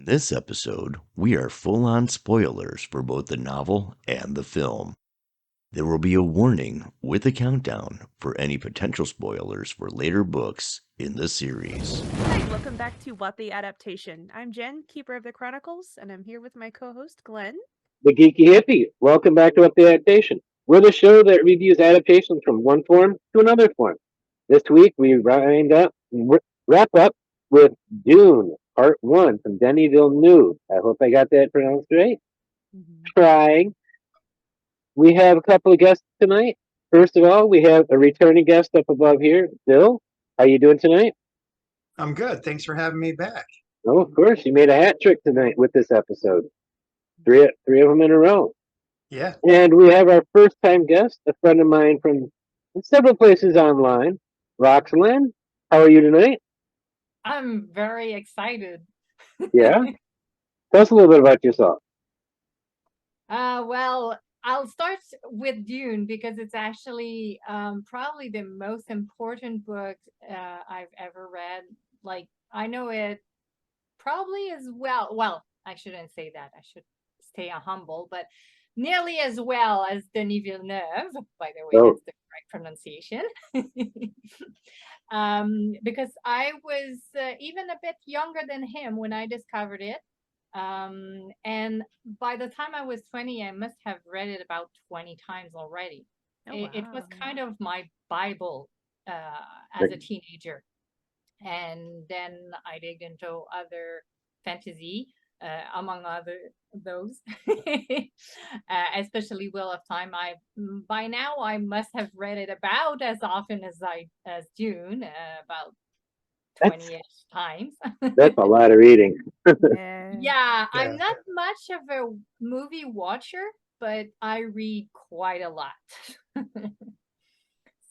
this episode, we are full on spoilers for both the novel and the film. There will be a warning with a countdown for any potential spoilers for later books in the series. Hi, welcome back to What the Adaptation. I'm Jenn, Keeper of the Chronicles, and I'm here with my co-host Glenn. The Geeky Hippie. Welcome back to What the Adaptation. We're the show that reviews adaptations from one form to another form. This week we wrap up with Dune Part 1 from Denis Villeneuve. I hope I got that pronounced right. Trying. We have a couple of guests tonight. First of all, we have a returning guest up above here. Bill, how you doing tonight? I'm good. Thanks for having me back. Oh, of course. You made a hat trick tonight with this episode. Three of them in a row. Yeah. And we have our first time guest, a friend of mine from several places online. Roxanne, how are you tonight? I'm very excited. Yeah? Tell us a little bit about yourself. Well, I'll start with Dune because it's actually probably the most important book I've ever read. Like, I know it probably as well. Well, I shouldn't say that. I should stay humble, but nearly as well as Denis Villeneuve. By the way, that's the correct pronunciation. Because I was even a bit younger than him when I discovered it. And by the time I was 20, I must have read it about 20 times already. It was kind of my Bible as a teenager. And then I digged into other fantasy, among those, especially Wheel of Time. By now I must have read it about as often as Dune, about 20-ish times. That's a lot of reading. Yeah, I'm not much of a movie watcher, but I read quite a lot.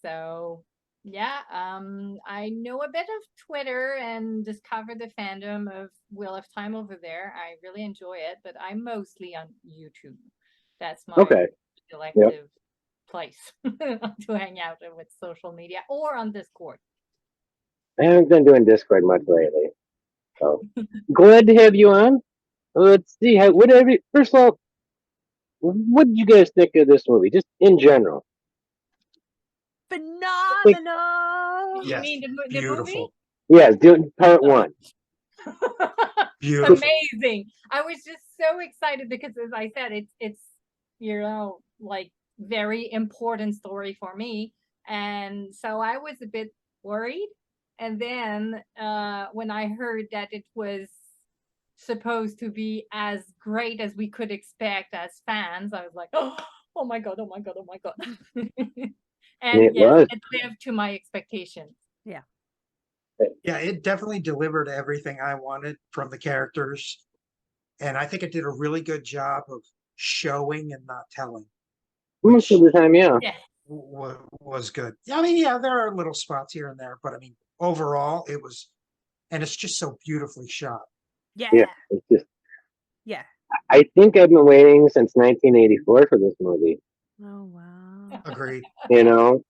So yeah, I know a bit of Twitter and discovered the fandom of Wheel of Time over there. I really enjoy it, but I'm mostly on YouTube. That's my selective place to hang out with social media, or on Discord. I haven't been doing Discord much lately. So glad to have you on. Let's see first of all, what did you guys think of this movie, just in general? Phenomenal! You mean the movie? Yes, Dune Part 1. Beautiful. Amazing. I was just so excited because, as I said, it's like very important story for me, and so I was a bit worried. And then when I heard that it was supposed to be as great as we could expect as fans, I was like, oh my god. And yes, it lived to my expectations. Yeah. Yeah, it definitely delivered everything I wanted from the characters. And I think it did a really good job of showing and not telling. Most of the time, yeah. Was good. I mean, yeah, there are little spots here and there, but I mean, overall, it was, and it's just so beautifully shot. Yeah. It's just. Yeah. I think I've been waiting since 1984 for this movie. Oh wow. Agreed. You know,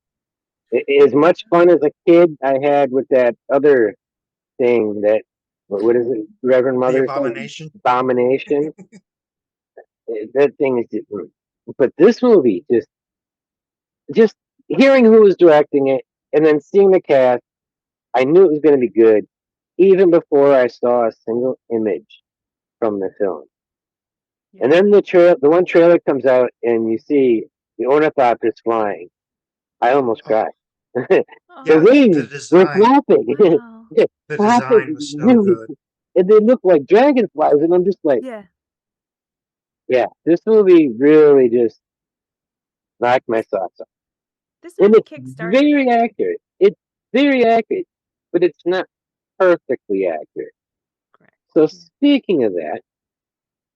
as much fun as a kid I had with that other thing that, what is it, Reverend Mother? Abomination. Abomination. That thing is just, but this movie just hearing who was directing it and then seeing the cast, I knew it was going to be good even before I saw a single image from the film. Yeah. And then the one trailer comes out and you see the ornithopters flying. I almost cried. The design. Flapping. Wow. The design was so good. And they look like dragonflies, and I'm just like, yeah, this movie really just knocked my socks off. This movie kickstarted. Very accurate. It's very accurate, but it's not perfectly accurate. Correct. So speaking of that,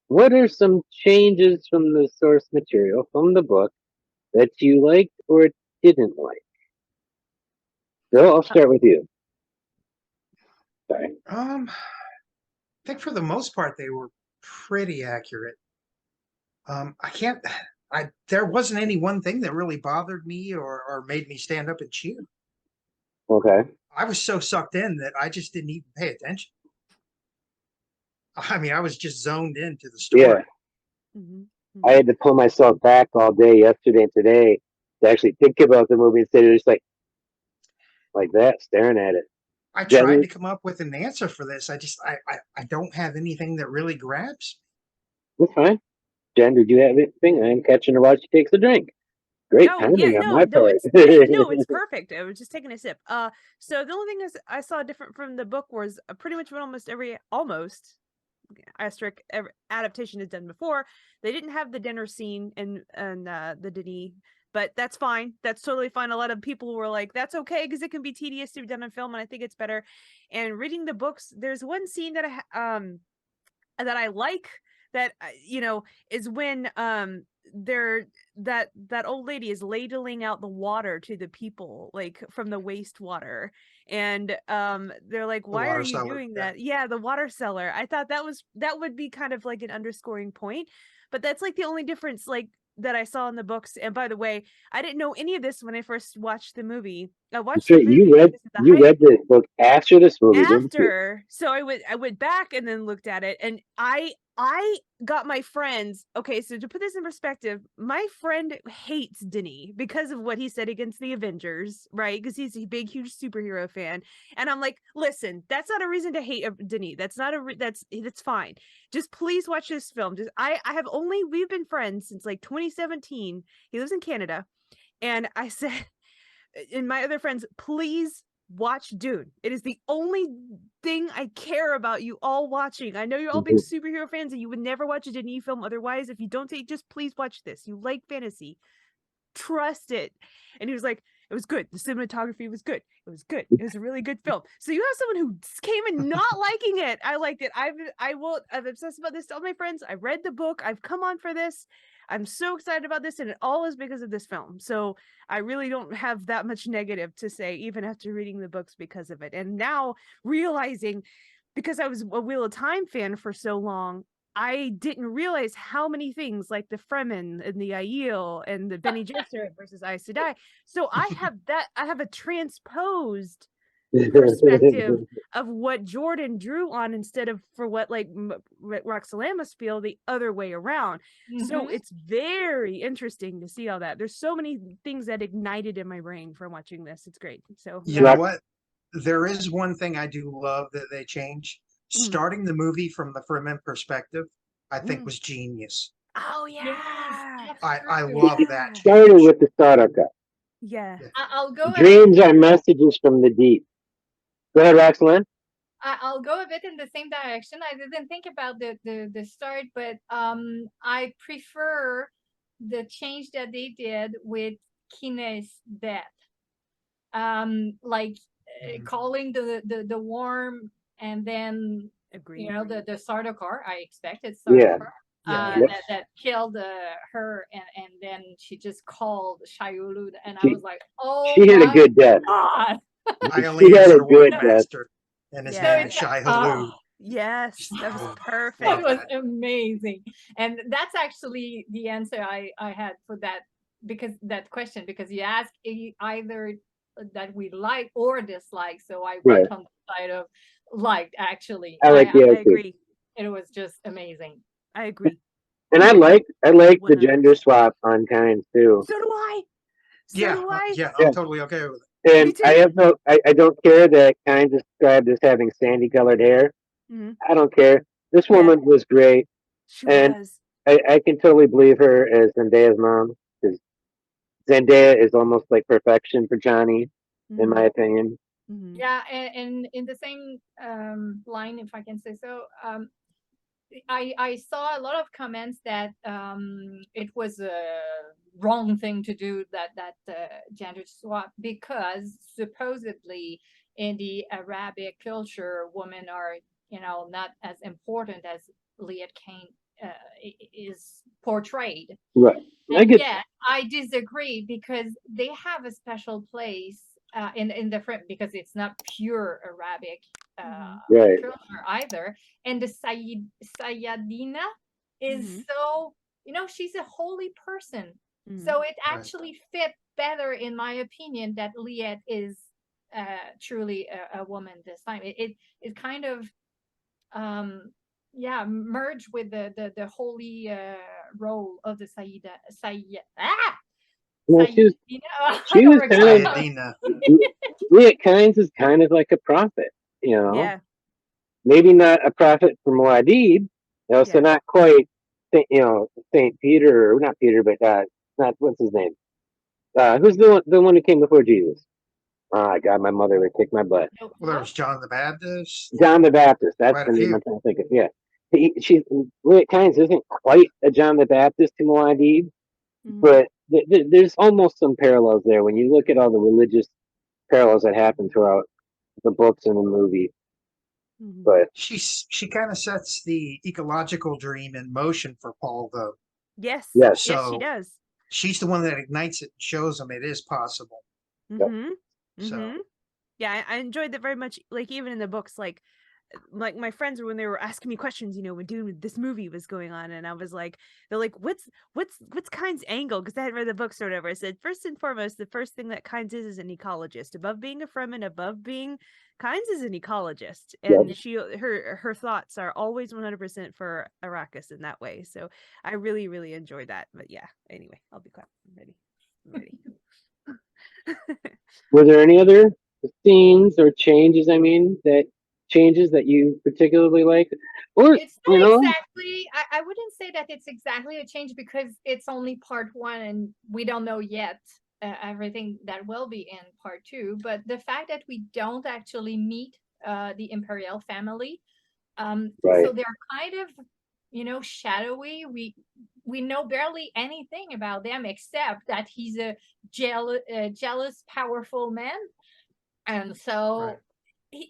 what are some changes from the source material, from the book, that you liked or didn't like? Bill, I'll start with you. Sorry. I think for the most part they were pretty accurate. There wasn't any one thing that really bothered me or made me stand up and cheer. Okay. I was so sucked in that I just didn't even pay attention. I mean, I was just zoned into the story. Yeah. I had to pull myself back all day yesterday and today to actually think about the movie instead of just like that, staring at it. I tried to come up with an answer for this. I don't have anything that really grabs me. That's fine. Jen, did you have anything? I'm catching her while she takes a drink. Great timing on my part. It's perfect. I was just taking a sip. So the only thing is I saw different from the book was pretty much what almost every asterisk adaptation has done before. They didn't have the dinner scene in the Denis, but that's fine. That's totally fine. A lot of people were like, that's okay because it can be tedious to be done in film, and I think it's better. And reading the books, there's one scene that I like that is when that old lady is ladling out the water to the people, like from the wastewater, and they're like, why are you doing that? Yeah, the water cellar. I thought that would be kind of like an underscoring point, but that's like the only difference like that I saw in the books. And by the way, I didn't know any of this when I first watched the movie. I watched the movie. You read the book after this movie, didn't you? So I went back and then looked at it, and I got my friends. Okay, so to put this in perspective, my friend hates Denis because of what he said against the Avengers, right? Because he's a big, huge superhero fan. And I'm like, listen, that's not a reason to hate Denis. That's not that's fine. Just please watch this film. We've been friends since like 2017. He lives in Canada. And I said, and my other friends, please watch Dune. It is the only thing I care about you all watching. I know you're all big superhero fans and you would never watch a Denis film otherwise. If you don't take, just please watch this. You like fantasy. Trust it. And he was like, it was good. The cinematography was good. It was good. It was a really good film. So you have someone who came in not liking it. I liked it. I'm obsessed about this to all my friends. I read the book. I've come on for this. I'm so excited about this, and it all is because of this film. So I really don't have that much negative to say, even after reading the books, because of it. And now realizing, because I was a Wheel of Time fan for so long, I didn't realize how many things like the Fremen and the Aiel and the Bene Gesserit versus Aes Sedai. So I have a transposed perspective of what Jordan drew on instead of for what like Roxanne must feel the other way around. So it's very interesting to see all that. There's so many things that ignited in my brain from watching this. It's great. So you know what? There is one thing I do love that they changed. Starting the movie from the Fremen perspective, I think was genius. Oh yeah, yes, I love that. Started with the startup guy. Yeah. I'll go. Dreams are messages from the deep. Go ahead, Roxanne. I'll go a bit in the same direction. I didn't think about the start, but I prefer the change that they did with Kine's death. Calling the worm and then the Sardaukar. I expected Sardaukar. That killed her, and then she just called Shai-Hulud, and I was like, oh, she had a good death. God. She had a good death. And his name is Shai-Hulud. Yes, that was perfect. That was amazing. And that's actually the answer I had for that question, because you asked either that we like or dislike. So I went on the side of liked, actually. I agree. It was just amazing. I agree. And I like the gender swap on Kind too. So do I. I'm totally okay with it. And I don't care that Kind described as having sandy colored hair. I don't care. This woman was great. She was. I can totally believe her as Zendaya's mom, because Zendaya is almost like perfection for Johnny, in my opinion. Yeah, and in the same line, if I can say so, I saw a lot of comments that it was a wrong thing to do, that gender swap, because supposedly in the Arabic culture, women are not as important as Liet Kyne is portrayed. Right. I disagree, because they have a special place in the front, because it's not pure Arabic culture either. And the Sayadina is so, she's a holy person. So it actually fit better, in my opinion, that Liet is truly a woman this time. It kind of merge with the holy role of the Sayyida. Yeah, she was kind of. Sayadina. Leah Kynes is kind of like a prophet, you know. Yeah. Maybe not a prophet from Muad'Dib, so not quite, Saint Peter, or not Peter, but not what's his name? Who's the one who came before Jesus? Oh God, my mother would kick my butt. Well, there was John the Baptist. John the Baptist. That's Quite the a name few. I'm trying to think of. Yeah, Leah Kynes isn't quite a John the Baptist to Muad'Dib, but there's almost some parallels there when you look at all the religious parallels that happen throughout the books and the movie. But she kind of sets the ecological dream in motion for Paul, though. Yes. Yes. Yes, she does. She's the one that ignites it and shows him it is possible. So yeah, I enjoyed that very much. Like even in the books, like my friends, when they were asking me questions, when doing this movie was going on, and I was like, they're like, what's Kynes' angle? Because I hadn't read the books or whatever. I said, first and foremost, the first thing that Kynes is an ecologist. Above being a Fremen, above being Kynes is an ecologist, and her thoughts are always 100% for Arrakis in that way. So I really, really enjoyed that. But yeah, anyway, I'll be quiet. I'm ready. Were there any other scenes or changes? That you particularly like, or it's not exactly. I wouldn't say that it's exactly a change because it's only part one, and we don't know yet everything that will be in part two. But the fact that we don't actually meet the Imperial family, so they're kind of shadowy. We know barely anything about them except that he's a jealous, powerful man, and so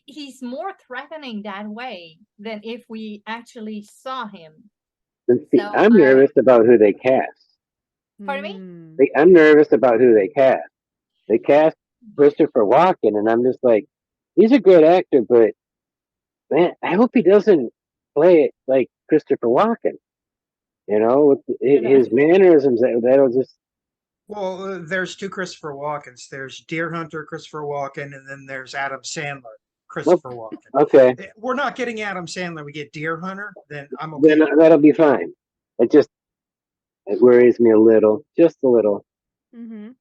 he's more threatening that way than if we actually saw him. So, I'm nervous about who they cast. Pardon me? I'm nervous about who they cast. They cast Christopher Walken, and I'm just like, he's a great actor, but man, I hope he doesn't play it like Christopher Walken. With his mannerisms, that'll just. Well, there's two Christopher Walkens. There's Deer Hunter Christopher Walken, and then there's Adam Sandler Christopher Walken. Okay. We're not getting Adam Sandler. We get Deer Hunter. Then I'm okay. Then that'll be fine. It worries me a little, just a little. And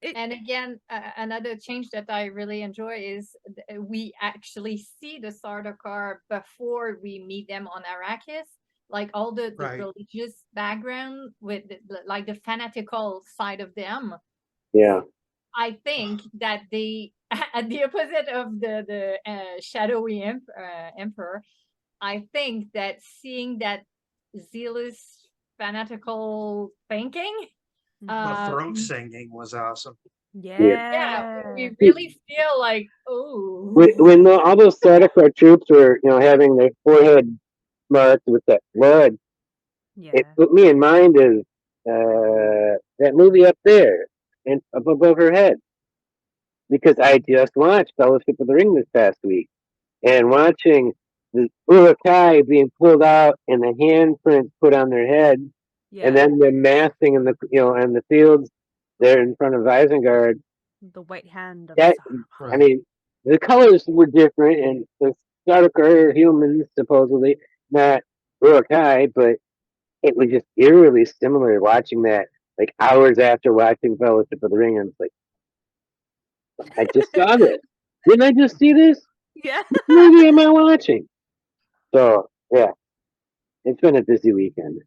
again, another change that I really enjoy is we actually see the Sardaukar before we meet them on Arrakis. Like all the religious background with the fanatical side of them. Yeah. I think that they, at the opposite of the shadowy emperor, I think that seeing that zealous fanatical thinking, the throat singing was awesome. Yeah, we really feel like, oh, when all those Sardaukar troops were having their forehead marked with that blood, it put me in mind of that movie up there and up above her head, because I just watched Fellowship of the Ring this past week, and watching the Uruk-hai being pulled out and the handprints put on their head, and then the massing in the in the fields there in front of Isengard. The white hand. I mean, the colors were different, and the Sardaukar are humans, supposedly, not Uruk-hai, but it was just eerily similar watching that, like hours after watching Fellowship of the Ring. And it's like, I just saw this. Didn't I just see this? Yeah. What movie am I watching? So, yeah, it's been a busy weekend.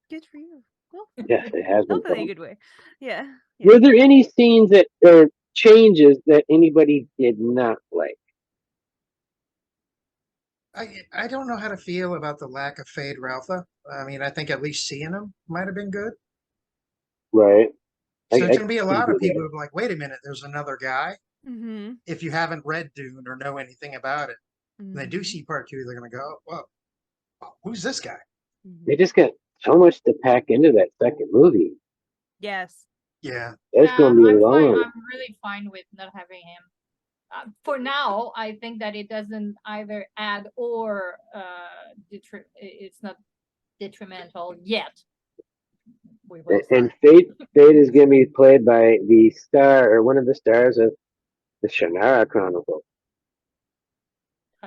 Good for you. Well, yes, it has been. Hopefully, a good way. Yeah. Were there any scenes or changes that anybody did not like? I don't know how to feel about the lack of Fade Ralpha. I mean, I think at least seeing him might have been good. Right. So there's going to be a lot of people who are like, wait a minute, there's another guy. Mm-hmm. If you haven't read Dune or know anything about it, and they do see part two, they're going to go, whoa, who's this guy? They just got so much to pack into that second movie. Yes. Yeah. It's going to be long. I'm really fine with not having him. For now, I think that it doesn't either add or it's not detrimental yet. And Fate is going to be played by the star or one of the stars of the Shannara Chronicles,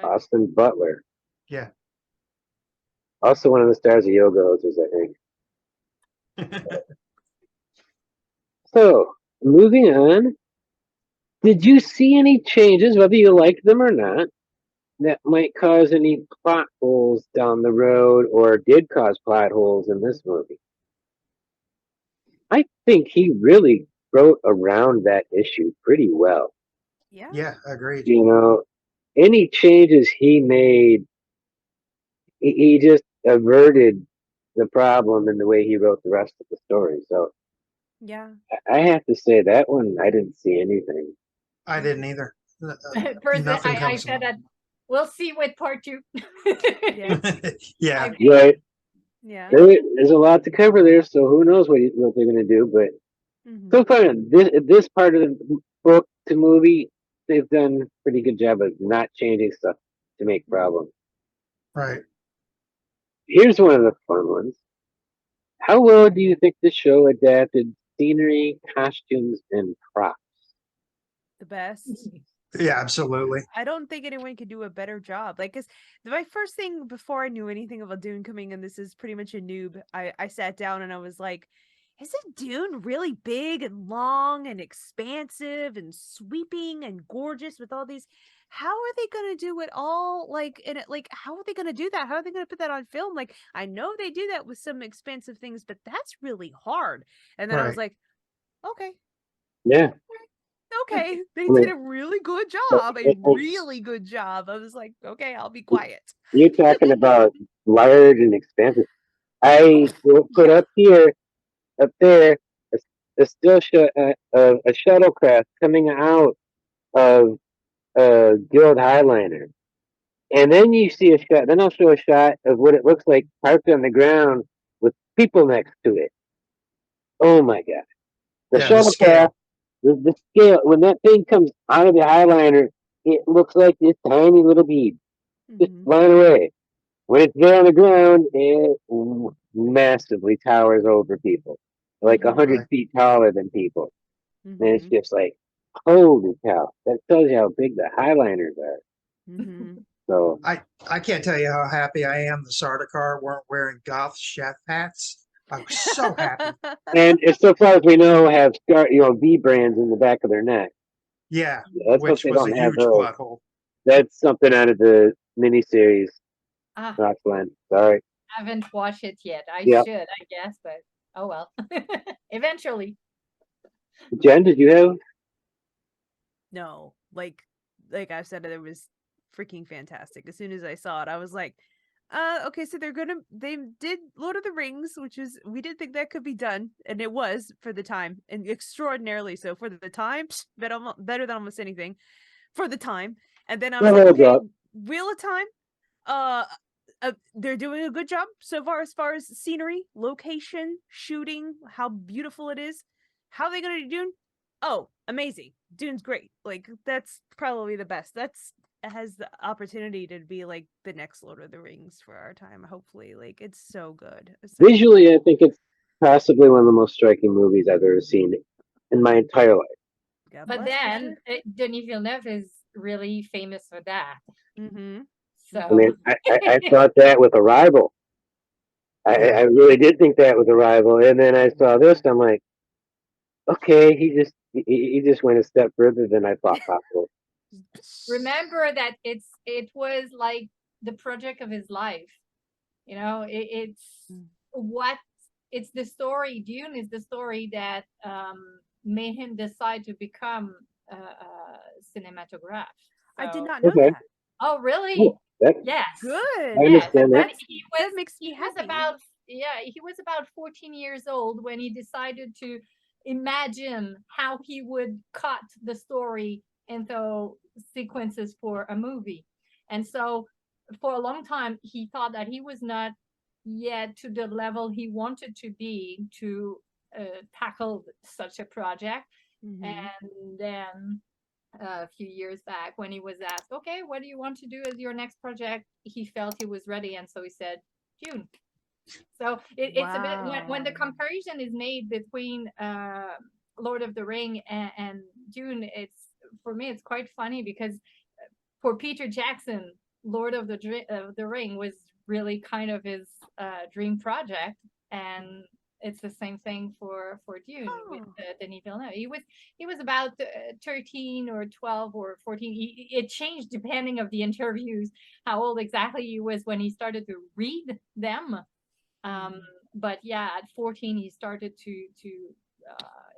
Austin Butler. Yeah. Also one of the stars of Yoga Hosers, I think. So, moving on. Did you see any changes, whether you liked them or not, that might cause any plot holes down the road or did cause plot holes in this movie? I think he really wrote around that issue pretty well. Yeah. Yeah, agreed. You know, any changes he made, he just averted the problem in the way he wrote the rest of the story. So Yeah. I have to say that one, I didn't see anything. I didn't either. First, Nothing I comes said to that we'll see with part 2. Yeah. mind. Yeah, Right. Yeah. There's a lot to cover there, so who knows what they're going to do. But so far, this part of the book to movie, they've done a pretty good job of not changing stuff to make problems. right. Here's one of the fun ones. How well do you think the show adapted scenery, costumes, and props? The best. Yeah, absolutely. I don't think anyone could do a better job. Like, cause my first thing before I knew anything about Dune coming, and this is pretty much a noob, I sat down and I was like, isn't Dune really big and long and expansive and sweeping and gorgeous with all these? How are they gonna do it all? Like, in it, like, how are they gonna do that? How are they gonna put that on film? Like, I know they do that with some expansive things, but that's really hard. And then I was Right. like, okay, Yeah. okay, they I mean, did a really good job, a really good job. I was like, okay, I'll be quiet. you're talking about large and expansive. I will put up there, a, a still shot, a shuttlecraft coming out of Guild Highliner. And then you see a shot, then I'll show a shot of what it looks like parked on the ground with people next to it. Oh my God. The Yeah, the shuttlecraft, scale. the scale, when that thing comes out of the Highliner, it looks like this tiny little bead just flying away. When it's there on the ground, it massively towers over people, like 100 Right. feet taller than people. And it's just like, holy cow! That tells you how big the Highliners are. So I can't tell you how happy I am the Sardaukar weren't wearing goth chef hats. I was so happy. and as so far as we know, have V brands in the back of their neck. Yeah, That's what which they was a don't have huge those. plot hole. That's something out of the miniseries. Ah, Roxland, sorry. haven't watched it yet. I Yep. should, I guess, but oh well. Eventually. Jen, did you have? No, like I said, it was freaking fantastic. As soon as I saw it, I was like, okay, so they did Lord of the Rings, which is, we didn't think that could be done, and it was for the time, and extraordinarily so for the time, better than almost anything for the time. And then I was like, okay, Wheel of Time, they're doing a good job so far as scenery, location, shooting, how beautiful it is. How are they gonna do Dune? Oh, amazing. Dune's great. Like, that's probably the best. It has the opportunity to be like the next Lord of the Rings for our time, hopefully. Like, it's so good. Visually, I think it's possibly one of the most striking movies I've ever seen in my entire life. God But bless, then Denis Villeneuve is really famous for that. So I mean, I thought that with Arrival. I really did think that with Arrival, and then I saw this, and I'm like, okay, he just went a step further than I thought possible. remember that it was like the project of his life. You know, it's the story. Dune is the story that made him decide to become a cinematograph. So, I did not know that. Oh, really? Cool. Yes. Good. I understand that. That makes me happy. He was about 14 years old when he decided to imagine how he would cut the story into sequences for a movie. And so for a long time, he thought that he was not yet to the level he wanted to be to tackle such a project. And then a few years back, when he was asked, okay, what do you want to do as your next project? He felt he was ready. And so he said, Dune. So it's a bit, when the comparison is made between Lord of the Ring and Dune, for me, it's quite funny because for Peter Jackson, Lord of the Ring was really kind of his dream project, and it's the same thing for Dune with Denis Villeneuve. He was about 13 or 12 or 14. It changed depending of the interviews how old exactly he was when he started to read them. But yeah, at 14 he started to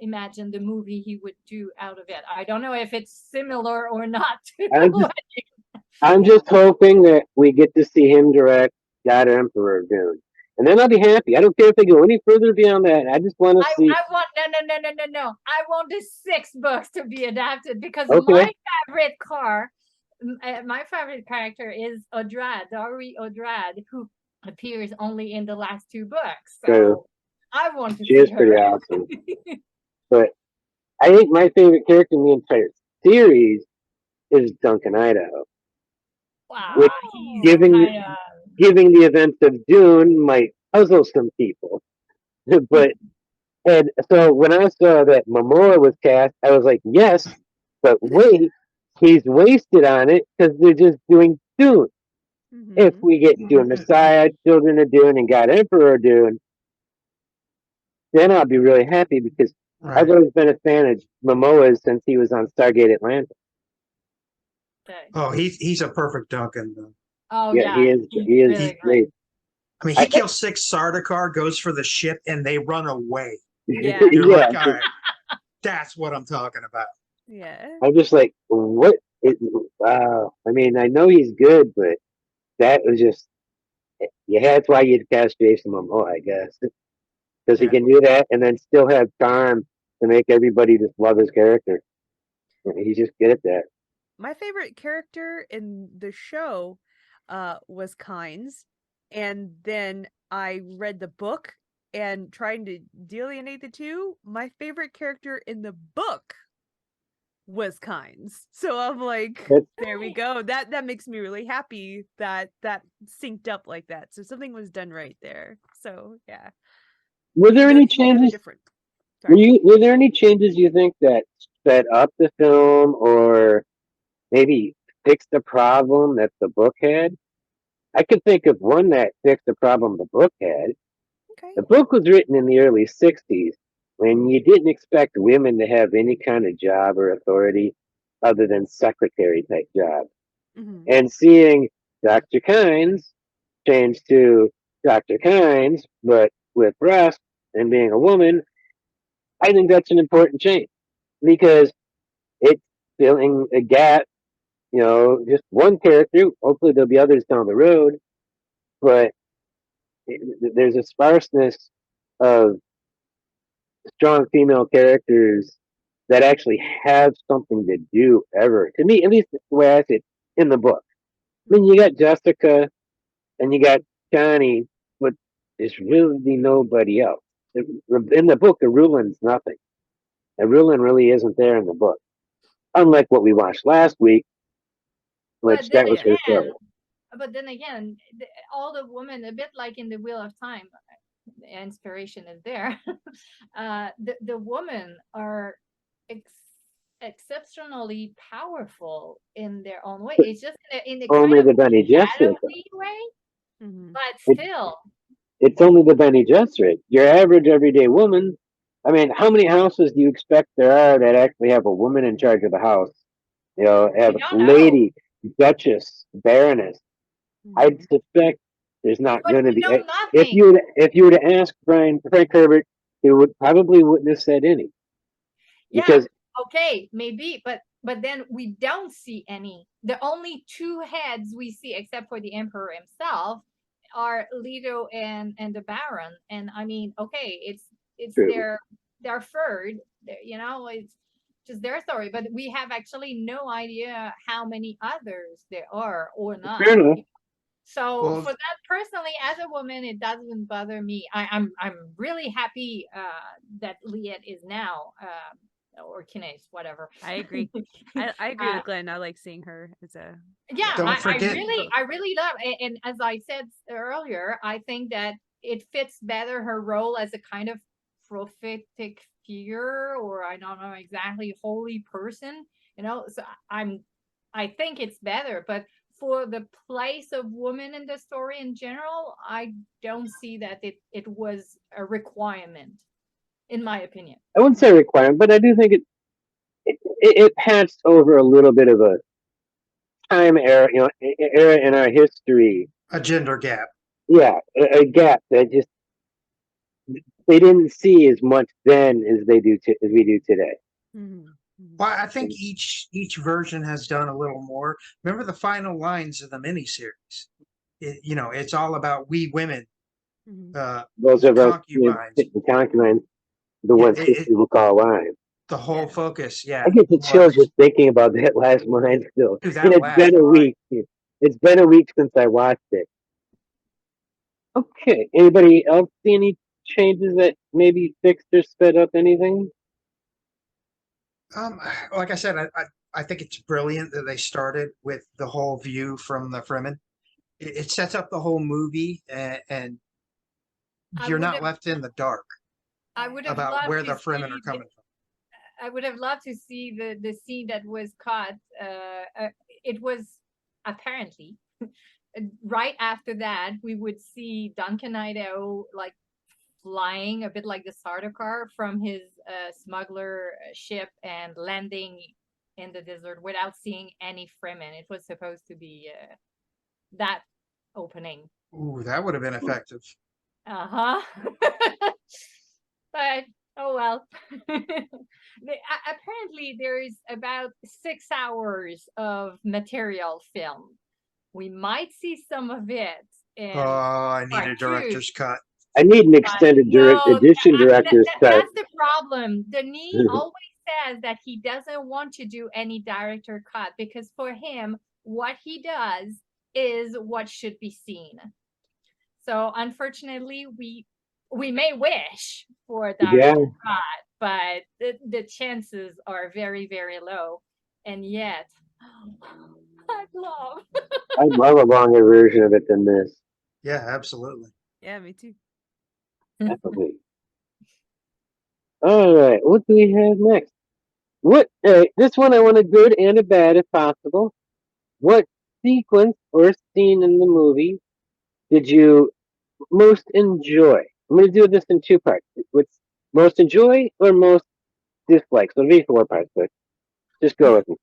imagine the movie he would do out of it. I don't know if it's similar or not. I'm just hoping that we get to see him direct God Emperor Dune. And then I'll be happy. I don't care if they go any further beyond that. I just want to see. I want no. I want the 6 books to be adapted because Okay. my favorite character is Odrad, Dari Odrad, who appears only in the last 2 books. So True. I want to She see is her. pretty awesome. But I think my favorite character in the entire series is Duncan Idaho. Wow, Which, giving the events of Dune might puzzle some people. But and so when I saw that Momoa was cast, I was like, yes, but wait, he's wasted on it because they're just doing Dune. If we get Dune Messiah, Children of Dune, and God Emperor Dune, then I'll be really happy because I've always been a fan of Momoa since he was on Stargate Atlantis. Oh, he's a perfect Duncan, though. Oh yeah, he is. He's great. I mean, he kills 6 Sardaukar, goes for the ship, and they run away. Yeah. You're like, all right, that's what I'm talking about. Yeah. I'm just like, what? Wow. I mean, I know he's good, but that was just. Yeah, that's why you'd cast Jason Momoa, I guess, because he can do that and then still have charm to make everybody just love his character. He's just good at that. My favorite character in the show was Kynes, and then I read the book and trying to delineate the two. My favorite character in the book was Kynes. So I'm like, there we go. That makes me really happy that synced up like that. So something was done right there. So yeah. Were there any changes? Different. Were there any changes you think that sped up the film or maybe fixed the problem that the book had? I could think of one that fixed the problem the book had. Okay. The book was written in the early 60s when you didn't expect women to have any kind of job or authority other than secretary type jobs. And seeing Dr. Kynes change to Dr. Kynes, but with breasts and being a woman, I think that's an important change because it's filling a gap. You know, just one character. Hopefully, there'll be others down the road, but there's a sparseness of strong female characters that actually have something to do ever. To me, at least the way I see it in the book. I mean, you got Jessica and you got Johnny, but there's really nobody else. In the book, the Rulin's nothing. The Rulin really isn't there in the book. Unlike what we watched last week, which that was her show. But then again, all the women, a bit like in the Wheel of Time, the inspiration is there. The women are exceptionally powerful in their own way. It's just in the only kind the of Bene Gesserit way, but still. It's only the Bene Gesserit. Your average everyday woman. I mean, how many houses do you expect there are that actually have a woman in charge of the house? You know, have lady, duchess, baroness. I'd suspect there's not going to be. If you were to ask Frank Herbert, he probably wouldn't have said any. Because okay, maybe, but then we don't see any. The only 2 heads we see, except for the Emperor himself, are Leto and the Baron. And I mean, okay, it's their third, you know, it's just their story, but we have actually no idea how many others there are or not. So for that, personally, as a woman, it doesn't bother me. I'm really happy that Liet is now or Kines, whatever. I agree. I agree with Glenn. I like seeing her as a I really love, and as I said earlier, I think that it fits better her role as a kind of prophetic figure, or I don't know exactly, holy person, you know. So I think it's better, but for the place of women in the story in general, I don't see that it was a requirement, in my opinion. I wouldn't say requirement, but I do think it passed over a little bit of a time era, era in our history. A gender gap. Yeah, a gap that just they didn't see as much then as they do as we do today. Mm-hmm. Well, I think each version has done a little more. Remember the final lines of the miniseries? It's all about we women, Those of us, concubines. the concubines, the ones people call wives. The whole focus, yeah. I get the chills just thinking about that last line still. Dude, And it's been a week. It's been a week since I watched it. Okay. Anybody else see any changes that maybe fixed or sped up anything? Like I said, I think it's brilliant that they started with the whole view from the Fremen. It sets up the whole movie, and you're not left in the dark. I would have about where the Fremen are coming from. I would have loved to see the scene that was cut. It was apparently right after that we would see Duncan Idaho like flying a bit like the Sardaukar from his smuggler ship and landing in the desert without seeing any Fremen. It was supposed to be that opening. Ooh, that would have been effective. But oh well. Apparently there is about 6 hours of material film. We might see some of it. I need a director's cut. I need an extended edition director's cut. That's the problem. Denis always says that he doesn't want to do any director cut because for him, what he does is what should be seen. So unfortunately, we may wish for a director cut, but the chances are very, very low. And yet, I'd love a longer version of it than this. Yeah, absolutely. Yeah, me too. Definitely. All right, what do we have next? This one I want a good and a bad if possible. What sequence or scene in the movie did you most enjoy? I'm going to do this in 2 parts. What's most enjoy or most dislike? So it'll be 4 parts, but just go with me.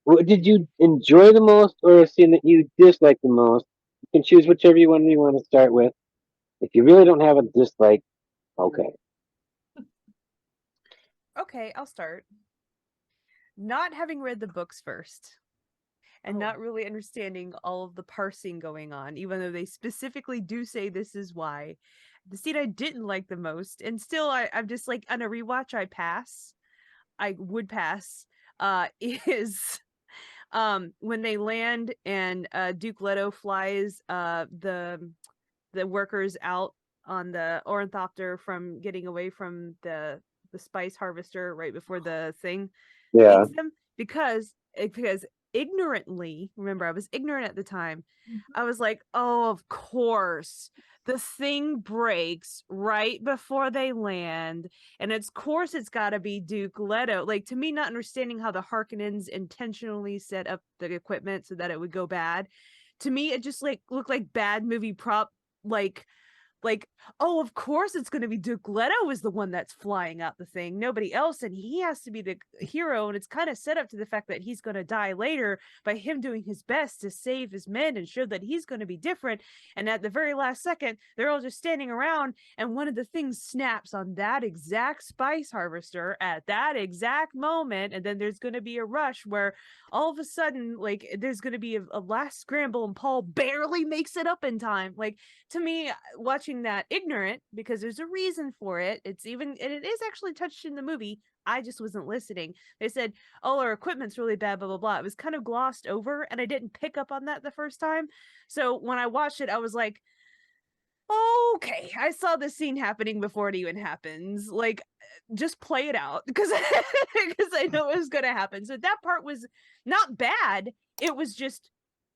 What did you enjoy the most or a scene that you dislike the most? You can choose whichever one you want to start with. If you really don't have a dislike, okay. Okay, I'll start. Not having read the books first and not really understanding all of the parsing going on, even though they specifically do say this is why. The scene I didn't like the most, and still I'm just like on a rewatch I would pass, is when they land and Duke Leto flies the workers out on the ornithopter from getting away from the spice harvester right before the thing eats them, because ignorantly, remember I was ignorant at the time, I was like, oh, of course the thing breaks right before they land, and of course it's got to be Duke Leto. Like, to me, not understanding how the Harkonnens intentionally set up the equipment so that it would go bad, to me it just like looked like bad movie prop, like oh, of course it's going to be Duke Leto is the one that's flying out the thing, nobody else, and he has to be the hero, and it's kind of set up to the fact that he's going to die later by him doing his best to save his men and show that he's going to be different. And at the very last second, they're all just standing around, and one of the things snaps on that exact spice harvester at that exact moment, and then there's going to be a rush where all of a sudden, like, there's going to be a last scramble and Paul barely makes it up in time. Like, to me, watching that ignorant, because there's a reason for it, it is actually touched in the movie, I just wasn't listening. They said, oh, our equipment's really bad, blah blah blah. It was kind of glossed over, and I didn't pick up on that the first time. So when I watched it, I was like, okay, I saw this scene happening before it even happens. Like, just play it out, because I know it was gonna happen. So that part was not bad. It was just,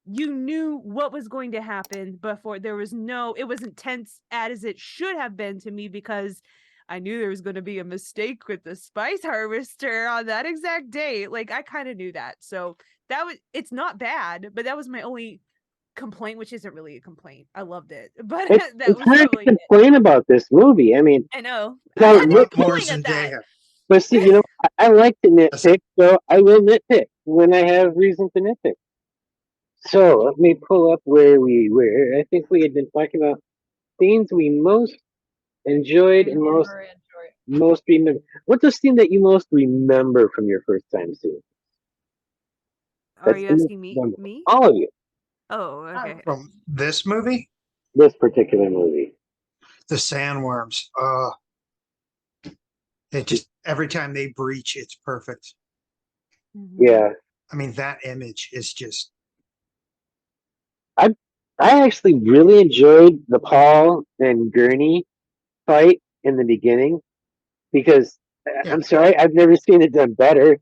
you knew what was going to happen before. It wasn't tense as it should have been to me, because I knew there was going to be a mistake with the spice harvester on that exact day. Like, I kind of knew that. So it's not bad, but that was my only complaint, which isn't really a complaint. I loved it, but It's that was hard to probably it. complain about this movie. I mean, I know. Now, I'm look- not More killing at that. Zendaya. but see, I like to nitpick, so I will nitpick when I have reason to nitpick. So let me pull up where we were. I think we had been talking about scenes we most enjoyed and most remember. What's the scene that you most remember from your first time seeing? Are you asking me? memorable. Me? All of you. Oh, okay. From this movie, This particular movie. the sandworms. It just every time they breach, it's perfect. Mhm. Yeah. I mean, that image is just I actually really enjoyed the Paul and Gurney fight in the beginning because Yeah. I'm sorry, I've never seen it done better.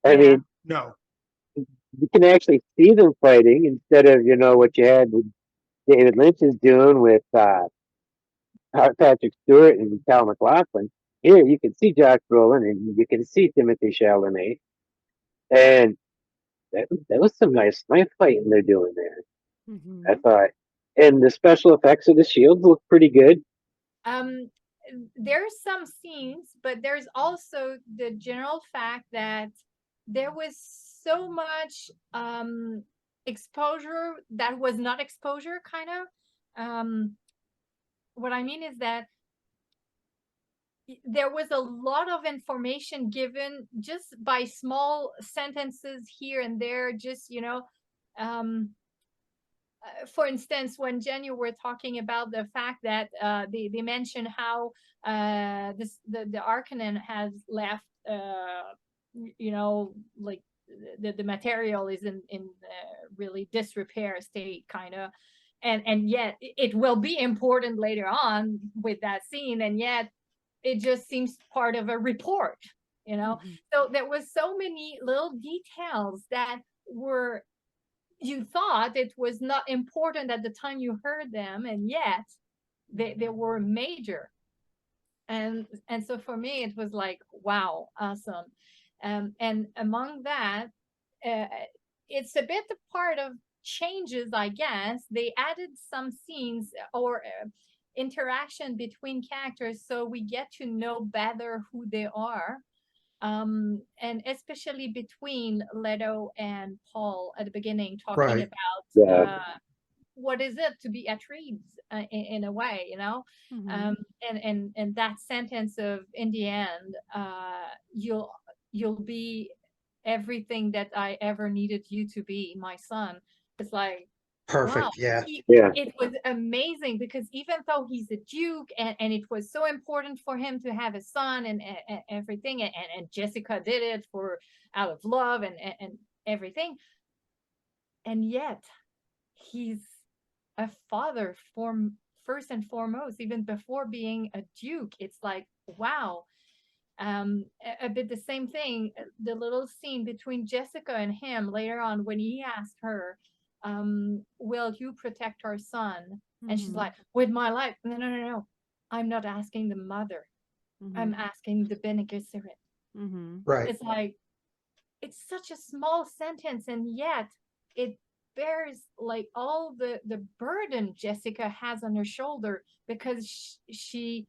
I Yeah. mean, no. you can actually see them fighting instead of what you had with David Lynch is doing with Patrick Stewart and Cal McLaughlin. Here you can see Josh Brolin and you can see Timothy Chalamet, and that was some nice knife fighting they're doing there. Mhm. I thought, and the special effects of the shields look pretty good. There's some scenes, but there's also the general fact that there was so much exposure that was not exposure, kind of. What I mean is that there was a lot of information given just by small sentences here and there, just for instance, when Jenn, you were talking about the fact that they mentioned how the Harkonnen has left, like the material is in really disrepair state, kind of, and yet it will be important later on with that scene, and yet it just seems part of a report, Mhm. So there was so many little details that were, you thought it was not important at the time you heard them, and yet they were major. And so for me it was like, wow, awesome. And among that, it's a bit a part of changes, I guess. They added some scenes or interaction between characters, so we get to know better who they are. And especially between Leto and Paul at the beginning, talking Right. about Yeah. what is it to be Atreides, in a way, Mhm. and that sentence of, in the end, you'll be everything that I ever needed you to be, my son. It's like, Perfect. wow, Yeah. Yeah. it was amazing, because even though he's a duke, and it was so important for him to have a son and everything, and Jessica did it for out of love and everything, and yet he's a father first and foremost, even before being a duke. It's like, wow. A bit the same thing, the little scene between Jessica and him later on when he asked her, will you protect our son? And she's Mhm. like, with my life. No, I'm not asking the mother, I'm Mhm. asking the Bene Gesserit. Mhm. Right. It's like, it's such a small sentence, and yet it bears like all the burden Jessica has on her shoulder, because she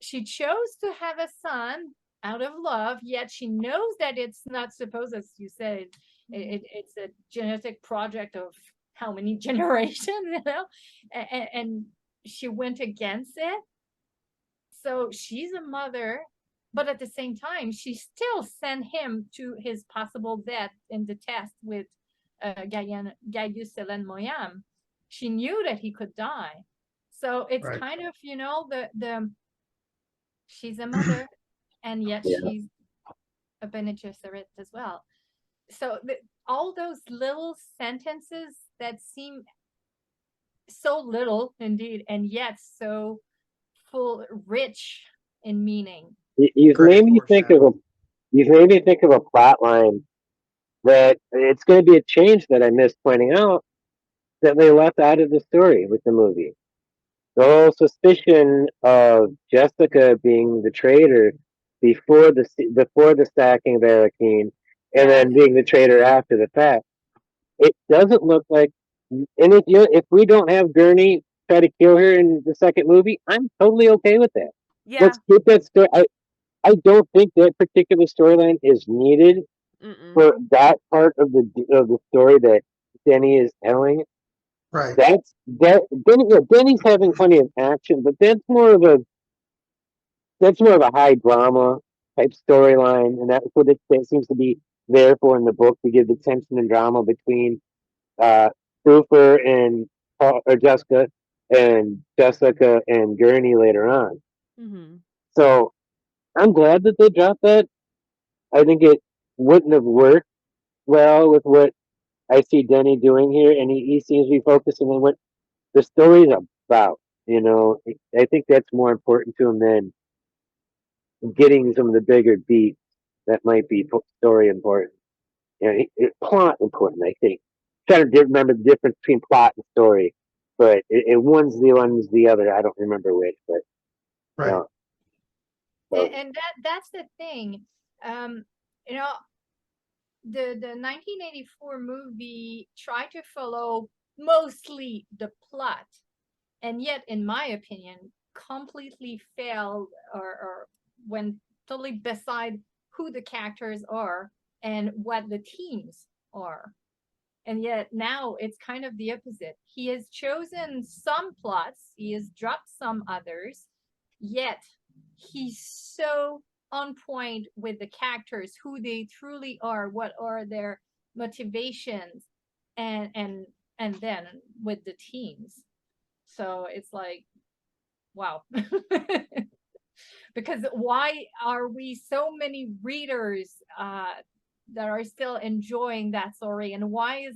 chose to have a son out of love, yet she knows that it's not supposed, as you said, it's a genetic project of how many generations, and she went against it. So she's a mother, but at the same time, she still sent him to his possible death in the test with Gaius Selen Moyam. She knew that he could die. So it's Right. kind of, the she's a mother, and yet Yeah. she's a Bene Gesserit as well. So all those little sentences that seem so little indeed, and yet so full, rich in meaning. You've Great made me think of foreshadowing. a plot line that it's going to be a change that I missed pointing out that they left out of the story with the movie. The whole suspicion of Jessica being the traitor before the sacking of Arrakeen and then being the traitor after the fact. It doesn't look like, and if we don't have Gurney try to kill her in the second movie, I'm totally okay with that. Yeah. Let's keep that story. I don't think that particular storyline is needed for that part of the story that Denny is telling. Right. Denny's having plenty of action, but that's more of a high drama type storyline, and that's what it seems to be there for in the book, to give the tension and drama between Cooper and Jessica and Gurney later on. So I'm glad that they dropped that. I think it wouldn't have worked well with what I see Denny doing here, and he seems to be focusing on what the story's about. I think that's more important to him than getting some of the bigger beats that might be story important. Plot important, I think. Trying to remember the difference between plot and story, but one's the other. I don't remember which, but right. And that's the thing. You know, the 1984 movie tried to follow mostly the plot, and yet, in my opinion, completely failed or went totally beside who the characters are and what the themes are. And yet now it's kind of the opposite. He has chosen some plots, he has dropped some others, yet he's so on point with the characters, who they truly are, what are their motivations, and then with the teams. So it's like, wow. Because why are we so many readers that are still enjoying that story, and why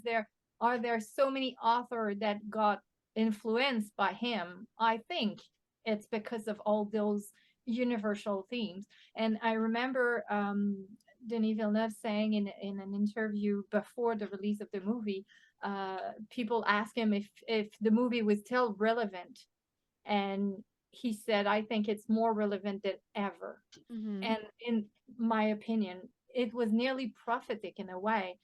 are there so many authors that got influenced by him? I think it's because of all those universal themes. And I remember Denis Villeneuve saying in an interview before the release of the movie, people asked him if the movie was still relevant, and he said, I think it's more relevant than ever. And in my opinion, it was nearly prophetic in a way,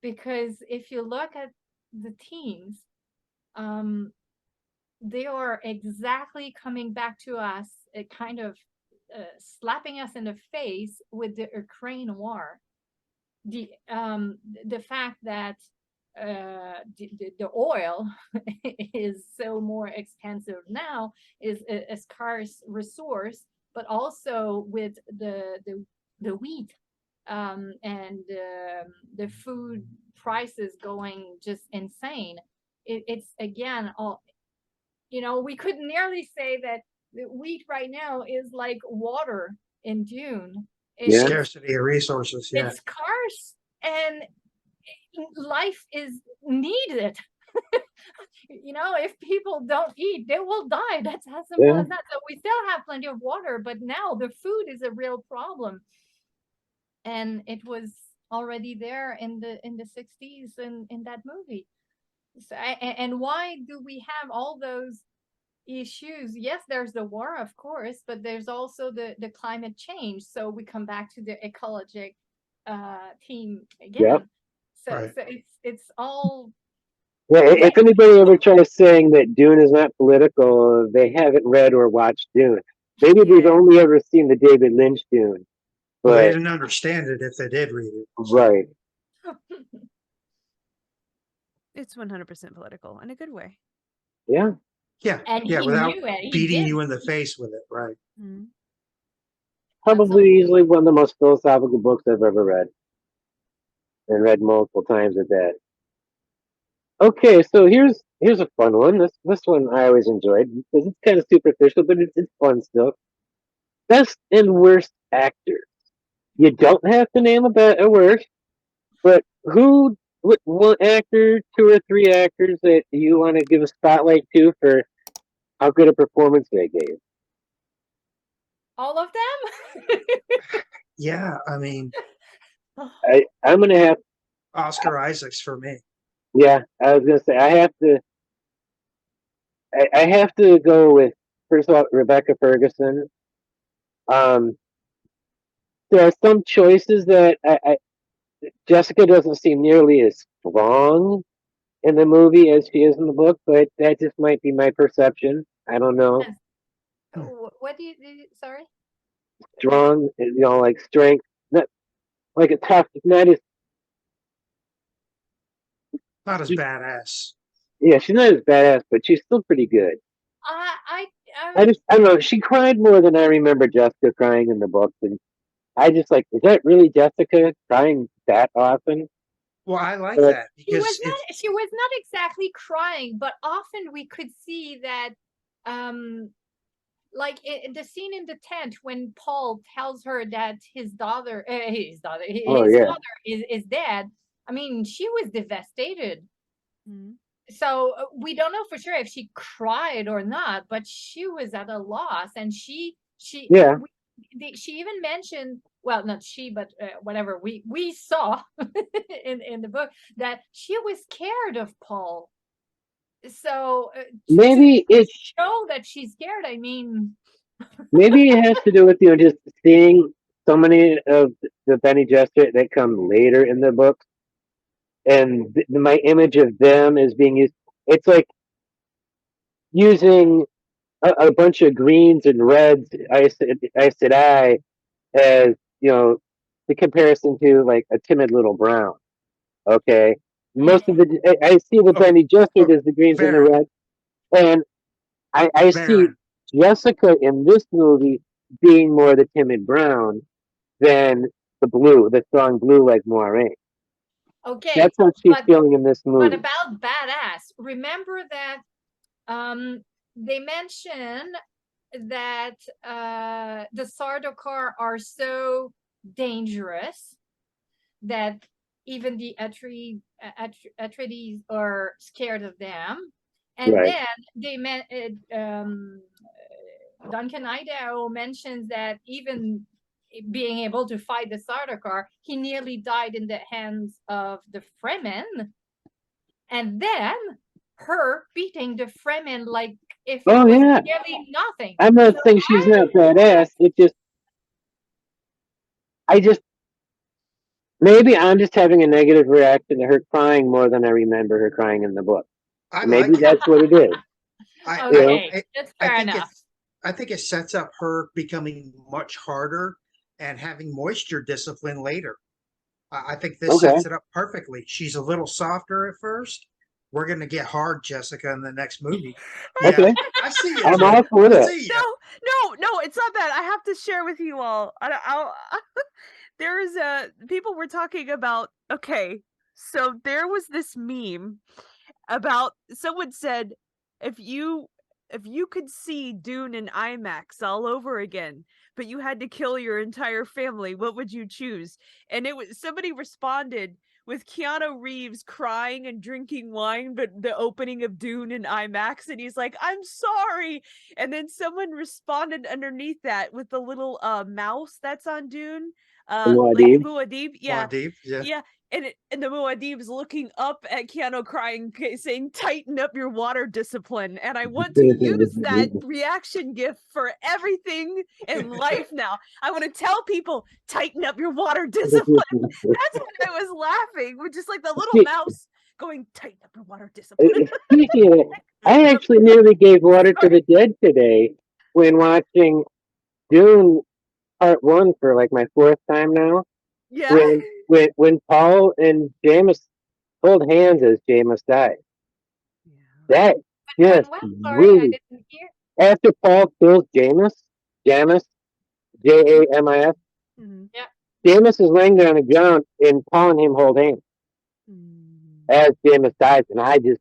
because if you look at the themes, they are exactly coming back to us, kind of slapping us in the face with the Ukraine war. The fact that the oil is so more expensive now, is a scarce resource, but also with the wheat and the food prices going just insane. It's again all, we could nearly say that the wheat right now is like water in Dune. Scarcity of resources. Yeah, it's scarce, and life is needed. If people don't eat, they will die. That's as simple as that. So we still have plenty of water, but now the food is a real problem, and it was already there in the 60s in that movie. So, and why do we have all those issues? Yes, there's the war, of course, but there's also the climate change. So we come back to the ecologic theme again. Yep. So it's all. Yeah, if anybody ever tries saying that Dune is not political, they haven't read or watched Dune. Maybe they've only ever seen the David Lynch Dune. But well, they didn't understand it if they did read it. Right. It's 100% political in a good way. Yeah. Yeah. And yeah, without beating did. you in the face with it, right? Probably easily one of the most philosophical books I've ever read. And read multiple times at that. Okay, so here's a fun one. This one I always enjoyed because it's kind of superficial, but it's fun still. Best and worst actors. You don't have to name a worst, but what one actor, 2 or 3 actors that you want to give a spotlight to for how good a performance they gave? All of them? Yeah, I mean, I'm gonna have Oscar Isaacs for me. Yeah, I was gonna say I have to. I have to go with, first of all, Rebecca Ferguson. there are some choices that Jessica doesn't seem nearly as strong in the movie as she is in the book, but that just might be my perception. I don't know. What do you sorry? Strong, like strength, not like a tough, not as badass. Yeah, she's not as badass, but she's still pretty good. I I don't know. She cried more than I remember Jessica crying in the books, and I just like, is that really Jessica crying that often? Well, I like that because she was not exactly crying, but often we could see that, like in the scene in the tent when Paul tells her that his father is dead. I mean, she was devastated. Mm-hmm. So we don't know for sure if she cried or not, but she was at a loss, and she even mentioned, well, not she, but whatever we saw in the book, that she was scared of Paul. So maybe it show that she's scared. I mean, maybe it has to do with just seeing so many of the Bene Gesserit that come later in the books, and my image of them is being used. It's like using a bunch of greens and reds, I said as the comparison to like a timid little brown. Okay, most of the I see the Bene Gesserit as the greens and the reds, and I see Jessica in this movie being more the timid brown than the blue, the strong blue like Moiraine. Okay, that's how she's feeling in this movie. But about badass, remember that they mention that the Sardaukar are so dangerous that even the Atreides are scared of them. And then they Duncan Idaho mentions that even being able to fight the Sardaukar, he nearly died in the hands of the Fremen. And then her beating the Fremen like if it was nearly nothing. I'm not saying she's not badass. Maybe I'm just having a negative reaction to her crying more than I remember her crying in the book. Maybe that's what it is. That's fair enough. I think it sets up her becoming much harder and having moisture discipline later. I think this sets it up perfectly. She's a little softer at first. We're going to get hard, Jessica, in the next movie. Okay. I see you. I'm all for that. No, it's not that. I have to share with you all. People were talking about, okay, so there was this meme about, someone said, if you could see Dune in IMAX all over again, but you had to kill your entire family, what would you choose? And somebody responded with Keanu Reeves crying and drinking wine, but the opening of Dune in IMAX, and he's like, I'm sorry. And then someone responded underneath that with the little mouse that's on Dune. Muad'Dib. Yeah. And the Muad'Dib's looking up at Keanu crying, saying, tighten up your water discipline. And I want to use that reaction gif for everything in life now. I want to tell people, tighten up your water discipline. That's why I was laughing, with just like the little mouse going, tighten up your water discipline. Speaking of it, I actually nearly gave water to the dead today when watching Dune Part One for like my 4th time now. Yeah. When Paul and Jamis hold hands as Jamis died. Yeah. That just really. After Paul kills Jamis, Jamis, Jamis. Jamis is laying there on the ground, and Paul and him hold hands as Jamis dies, and I was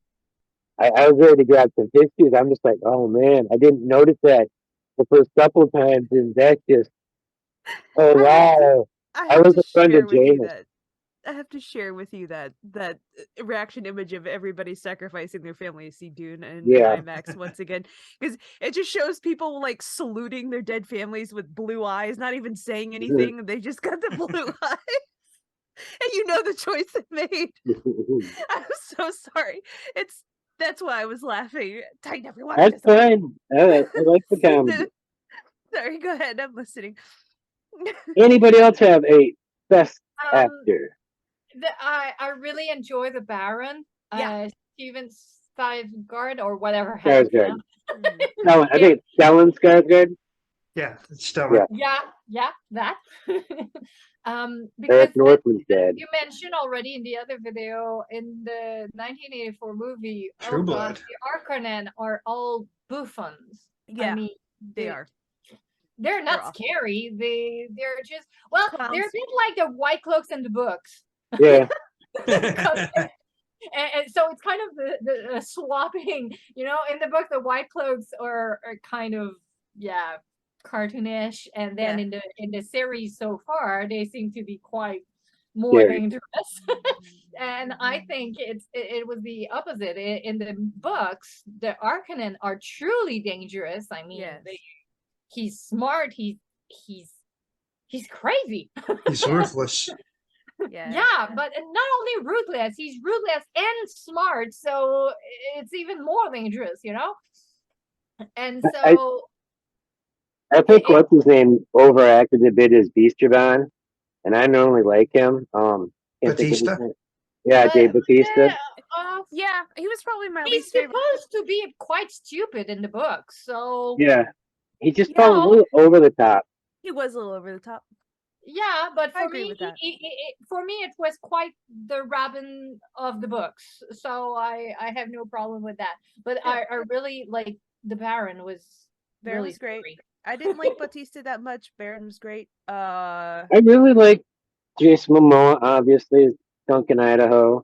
ready to grab some tissues. I'm just like, oh man, I didn't notice that the first couple of times, and that just, oh wow. I was a friend of James. I have to share with you that reaction image of everybody sacrificing their family to see Dune and IMAX once again, because it just shows people like saluting their dead families with blue eyes, not even saying anything. They just got the blue eyes, and the choice they made. I'm so sorry. That's why I was laughing. Tighten everyone. That's fine. I like the comedy. Sorry, go ahead. I'm listening. Anybody else have a best Um, actor? I really enjoy the Baron. Yeah. Steven Skarsgård or whatever. Skarsgård. Mhm. Stellan, I think it's Stellan Skarsgård. Yeah, it's stellar. Yeah. Yeah, that. Because Eric Northman's dad. you mentioned already in the other video in the 1984 movie. True oh Blood. God, the Harkonnen are all buffoons. Yeah, I mean, they are. They're not They're awful. scary. They're just they're a Clowns. bit like the White Cloaks in the books. Yeah. And so it's kind of the swapping, you know. In the book, the White Cloaks are kind of cartoonish, and then in the series so far, they seem to be quite more Scary. dangerous. And I think it was the opposite. In the books, the Harkonnen are truly dangerous. I mean, Yes. he's smart. He's crazy. He's ruthless. Yeah, but not only ruthless, he's ruthless and smart, so it's even more dangerous, you know? And so I think what's his name overacted a bit as Beasterban, and I normally like him. Can't think of his Batista? name. Yeah, Dave Batista. Yeah, he was probably my he's least favorite. supposed to be quite stupid in the book, so Yeah, he just You felt a know. little over the top. He was a little over the top. yeah, but I for agree me, with that. for me, it was quite the Robin of the books, so I have no problem with that. But Yeah. I really like the Baron was Baron really was great. scary. I didn't like Batista that much. Baron was great. I really like Jason Momoa, obviously, as Duncan, Idaho.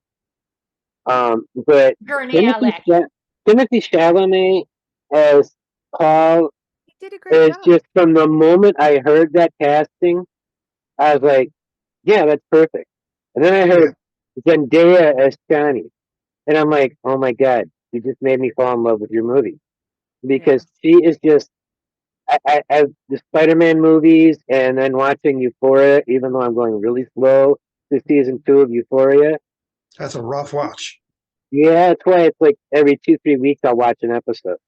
But Gurney Timothy, Alec. Timothy Chalamet as Paul he did a great is job. just from the moment I heard that casting, I was like, yeah, that's perfect. And then I heard Zendaya as Johnny, and I'm like, oh my god, you just made me fall in love with your movie because she is just. I the Spider-Man movies, and then watching Euphoria, even though I'm going really slow to season 2 of Euphoria. That's a rough watch. Yeah, that's why it's like every 2-3 weeks I'll watch an episode.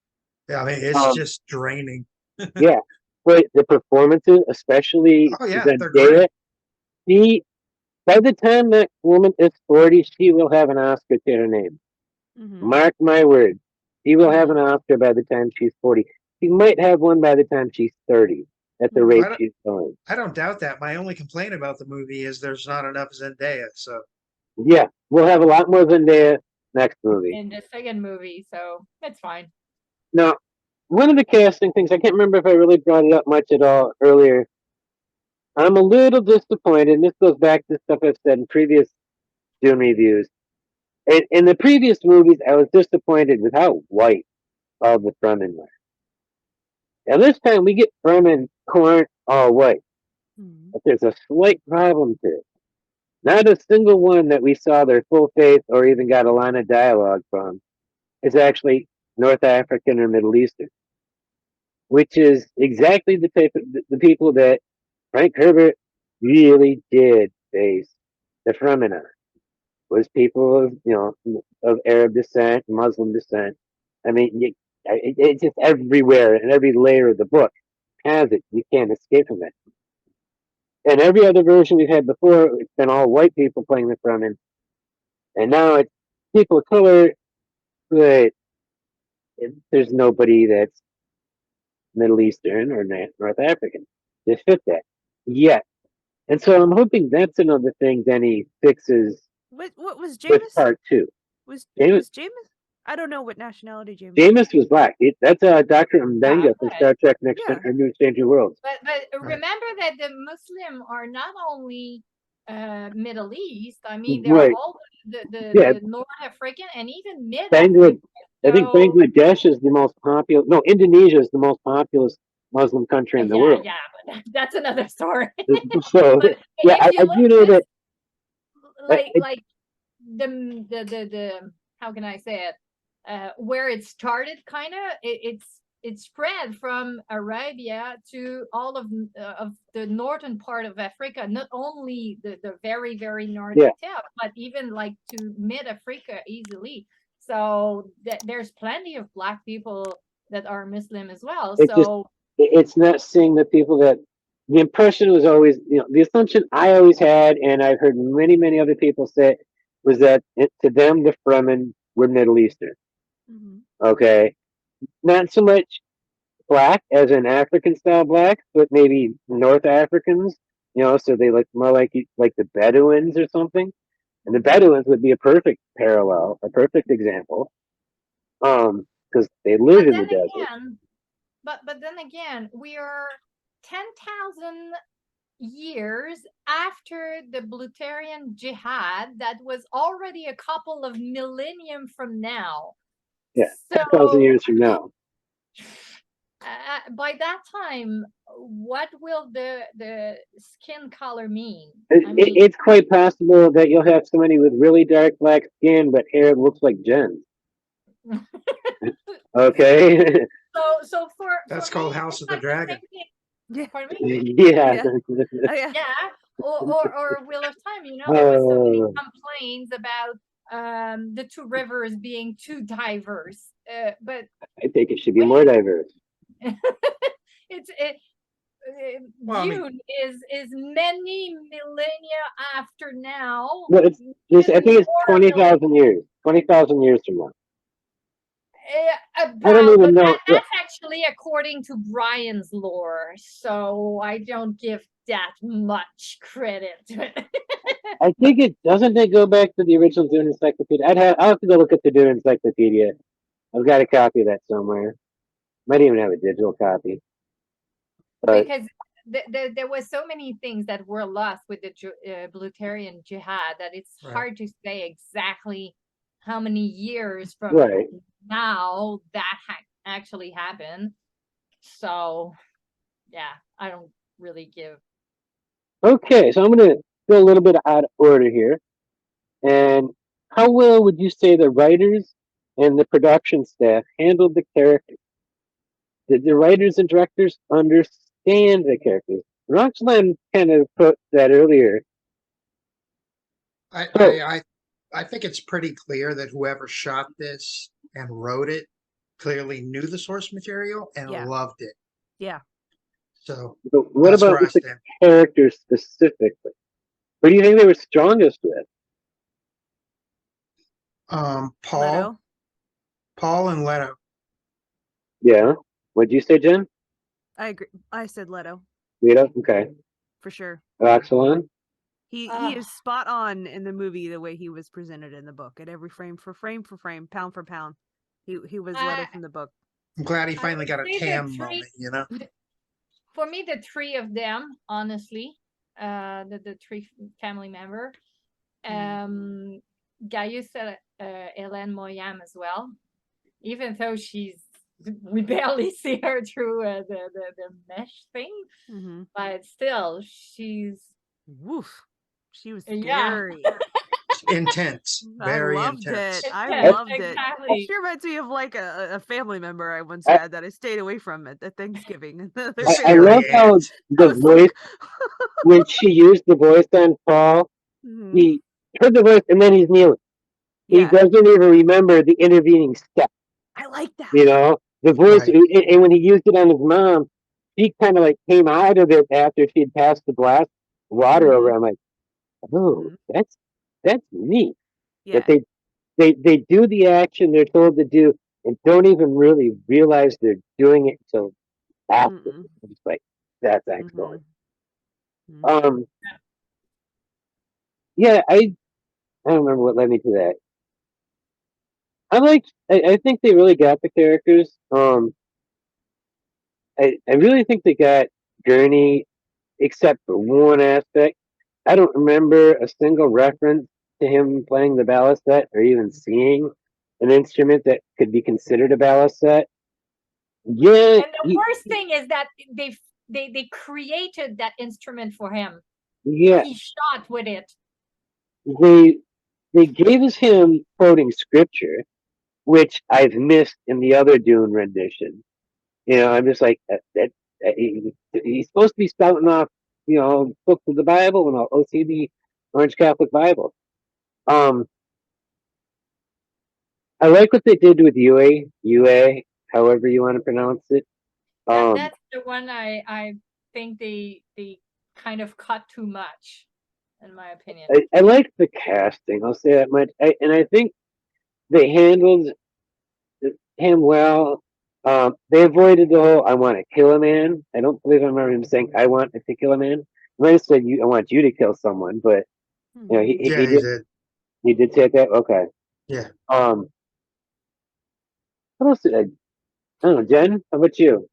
Yeah, I mean, it's just draining. Yeah, but the performances, especially Oh, yeah, they're Zendaya, great. by the time that woman is 40, she will have an Oscar to her name. Mhm. Mark my words. She will have an Oscar by the time she's 40. She might have one by the time she's 30 at the rate she's going. I don't doubt that. My only complaint about the movie is there's not enough Zendaya. So Yeah, we'll have a lot more Zendaya next movie. In the second movie, so it's fine. Now, one of the casting things, I can't remember if I really brought it up much at all earlier. I'm a little disappointed, and this goes back to stuff I've said in previous Dune reviews. In the previous movies, I was disappointed with how white all the Fremen were. Now this time we get Fremen who aren't all white. Mhm. But there's a slight problem to it. Not a single one that we saw their full face or even got a line of dialogue from is actually North African or Middle Eastern, which is exactly the type of the people that Frank Herbert really did base the Fremen on. Was people of of Arab descent, Muslim descent. I mean, it's just everywhere in every layer of the book has it. You can't escape from it. And every other version we've had before, it's been all white people playing the Fremen, and now it's people of color, but there's nobody that's Middle Eastern or North African to fit that yet. And so I'm hoping that's another thing Denny fixes What was with Jameis? part 2. Was Jameis? Jameis? I don't know what nationality Jameis. Jameis was black. That's Dr. Mbenga from Okay. Star Trek Next Yeah. New Stranger Worlds. But remember that the Muslim are not only Middle East. I mean, they're Right. all the Yeah. North African and even Mid Bangladesh. African. I think Bangladesh is the most popular. No, Indonesia is the most populous Muslim country in the world. Yeah, but that's another story. So But yeah, if you I look do know that. like the how can I say it? Where it started, kind of it spread from Arabia to all of the northern part of Africa, not only the very very northern tip, but even like to mid Africa easily. So there's plenty of black people that are Muslim as well. It's not seeing the people that the impression was always, the assumption I always had, and I've heard many other people say, was that to them the Fremen were Middle Eastern. Mm-hmm. Okay, not so much black as in African style black, but maybe North Africans. So they look more like the Bedouins or something. And the Bedouins would be a perfect parallel, a perfect example, because they live in the desert. Again, but then again, we are 10,000 years after the Blutarian Jihad. That was already a couple of millennium from now. Yeah, so 10,000 years from now. By that time, what will the skin color mean? It's quite possible that you'll have somebody with really dark black skin, but hair looks like Jenn. Okay. So that's for called me, House of the Dragon. Yeah. Pardon me? Yeah. Oh, yeah. Yeah, or Wheel of Time. There were so many complaints about the two rivers being too diverse. But I think it should be more diverse. Dune is many millennia after now. Well, I think it's 20,000 years. 20,000 years from now. I don't even know. That's actually according to Brian's lore, so I don't give that much credit to it. I think it doesn't. They go back to the original Dune Encyclopedia. I'll have to go look at the Dune Encyclopedia. I've got a copy of that somewhere. Might even have a digital copy. But, because there was so many things that were lost with the Blutarian Jihad that it's hard to say exactly how many years from now that actually happened. So, yeah, I don't really give. Okay, so I'm going to go a little bit out of order here. And how well would you say the writers and the production staff handled the characters? Did the writers and directors understand the characters? Roxanne kind of put that earlier. I think it's pretty clear that whoever shot this and wrote it clearly knew the source material and loved it. Yeah. So, but what about with the characters specifically? What do you think they were strongest with? Paul and Leto. Yeah. What'd you say, Jenn? I agree. I said Leto. Leto? Okay. For sure. Roxanne? He is spot on in the movie the way he was presented in the book. At every frame for frame, pound for pound. He was Leto from the book. I'm glad he finally got a Tam moment, For me, the three of them, honestly, the three family member, Gaius, Hélène Moyam as well, even though we barely see her through the mesh thing, but still, she's she was scary. Intense. Very intense. I loved it. She reminds me of like a family member I once had that I stayed away from at Thanksgiving. I love how the voice, when she used the voice on Paul, he heard the voice and then he's kneeling. He doesn't even remember the intervening step. I like that. The voice, and when he used it on his mom, she kind of like came out of it after she had passed the glass water over. I'm like, oh, that's neat. That they do the action they're told to do and don't even really realize they're doing it until after. It's like, that's excellent. Yeah, I don't remember what led me to that. I think they really got the characters. I really think they got Gurney, except for one aspect. I don't remember a single reference to him playing the balisette or even seeing an instrument that could be considered a balisette. Yeah. And the worst thing is that they created that instrument for him. Yeah. He shot with it. They gave us him quoting scripture, which I've missed in the other Dune rendition. I'm just like, he's supposed to be spouting off, books of the Bible and OCD, Orange Catholic Bible. I like what they did with UA, however you want to pronounce it. That's the one I think they they kind of cut too much, in my opinion. I like the casting. I'll say that much. And I think they handled him well. They avoided the whole "I want to kill a man." I don't believe I remember him saying "I want to kill a man." He might have said "I want you to kill someone," but you know, Yeah, he he did. did. He did say that. Okay. Yeah. What else did I don't know, Jen? How about you?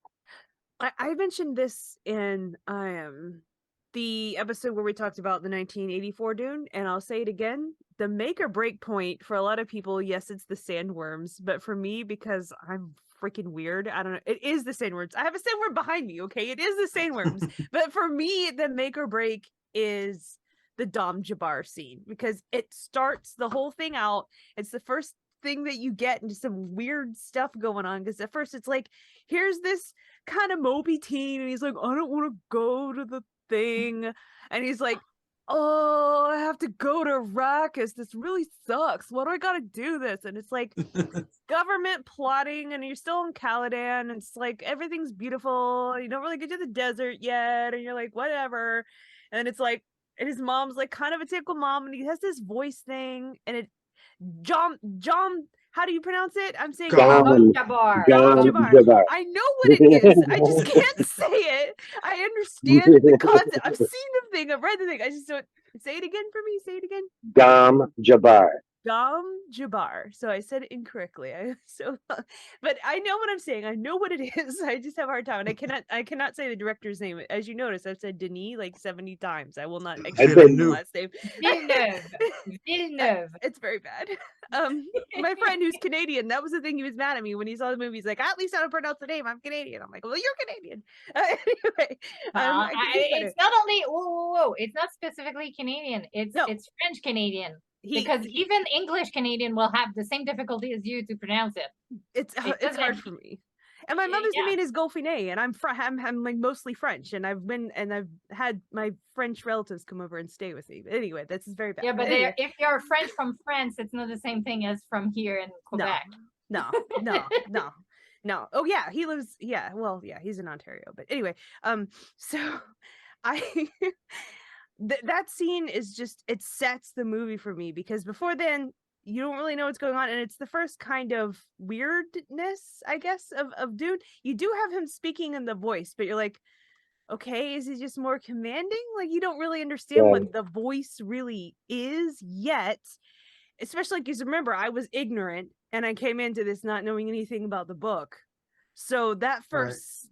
I mentioned this in the episode where we talked about the 1984 Dune, and I'll say it again. The make or break point for a lot of people, yes, it's the sandworms, but for me, because I'm freaking weird, I don't know, it is the sandworms. I have a sandworm behind me, okay? It is the sandworms. But for me, the make or break is the Dom Jabbar scene, because it starts the whole thing out. It's the first thing that you get into some weird stuff going on, because at first it's like, here's this kind of mopey teen, and he's like, I don't want to go to the thing, and he's like, oh, I have to go to Arrakis, this really sucks, what do I gotta do this? And it's like government plotting, and you're still in Caladan, and it's like everything's beautiful, you don't really get to the desert yet, and you're like, whatever. And it's like, and his mom's like kind of a typical mom, and he has this voice thing, and it John, how do you pronounce it? I'm saying Dom Jabbar. Jabbar. I know what it is. I just can't say it. I understand the concept. I've seen the thing. I've read the thing. I just don't. Say it again for me. Say it again. Dom Jabbar. Dom Jabbar. So I said it incorrectly. But I know what I'm saying. I know what it is. I just have a hard time, and I cannot say the director's name. As you notice, I've said Denis like 70 times. I will not actually say the last name. Villeneuve. It's very bad. My friend who's Canadian, that was the thing. He was mad at me when he saw the movie. He's like, at least I don't pronounce the name. I'm Canadian. I'm like, well, you're Canadian. Anyway, it's not only whoa. It's not specifically Canadian. It's French Canadian. Because even English Canadian will have the same difficulty as you to pronounce it. It's hard for me. And my mother's name is Golfinet, and I'm like mostly French, and I've had my French relatives come over and stay with me. But anyway, this is very bad. Yeah, but anyway. If you're French from France, it's not the same thing as from here in Quebec. No. Oh yeah, he lives. Yeah, well, yeah, he's in Ontario. But anyway, so I. That scene is just, it sets the movie for me, because before then you don't really know what's going on, and it's the first kind of weirdness, I guess, of Dune. You do have him speaking in the voice, but you're like, okay, is he just more commanding? Like, you don't really understand what the voice really is yet, especially because remember, I was ignorant and I came into this not knowing anything about the book, so that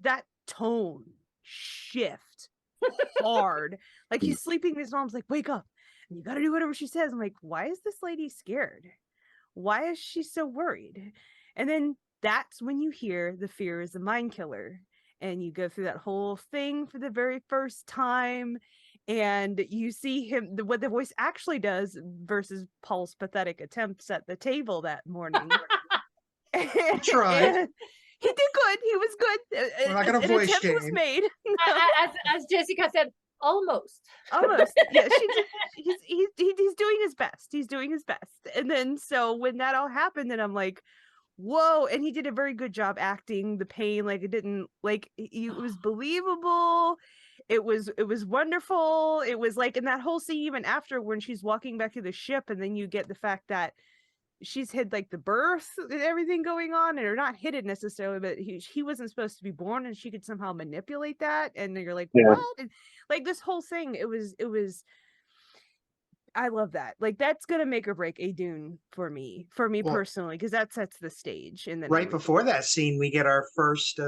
that tone shift hard. Like, he's sleeping, his mom's like, wake up, and you gotta do whatever she says. I'm like, why is this lady scared? Why is she so worried? And then that's when you hear the fear is a mind killer, and you go through that whole thing for the very first time, and you see him, what the voice actually does versus Paul's pathetic attempts at the table that morning. He tried. He did good. He was good. We're not gonna voice attempt shame. was made. As Jessica said, almost. Yeah, he's doing his best. He's doing his best. And then so when that all happened, then I'm like, whoa. And he did a very good job acting the pain. Like, it didn't, like, it was believable. It was wonderful. It was like in that whole scene, even after, when she's walking back to the ship, and then you get the fact that she's hid like the birth and everything going on, and or not hidden necessarily, but he wasn't supposed to be born, and she could somehow manipulate that, and you're like, what? And, like, this whole thing, it was I love that. Like, that's gonna make or break a Dune for me personally, because that sets the stage. And then right before that scene, we get our first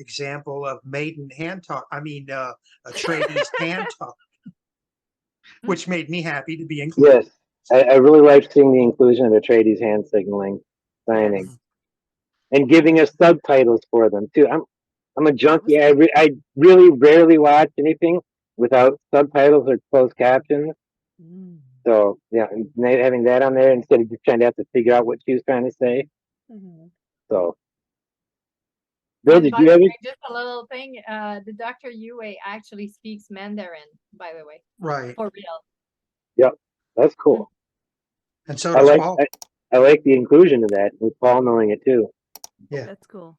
example of maiden hand talk. I mean, Atreides hand talk, which made me happy to be included. Yes. I really like seeing the inclusion of Atreides hand signaling, signing, and giving us subtitles for them too. I'm a junkie. I really rarely watch anything without subtitles or closed captions. So yeah, having that on there instead of just trying to have to figure out what she was trying to say. So, Bill, did you ever? Just a little thing. The Dr. Yue actually speaks Mandarin, by the way. Right. For real. Yep, that's cool. And so does Paul. I like the inclusion of that, with Paul knowing it too. Yeah, that's cool.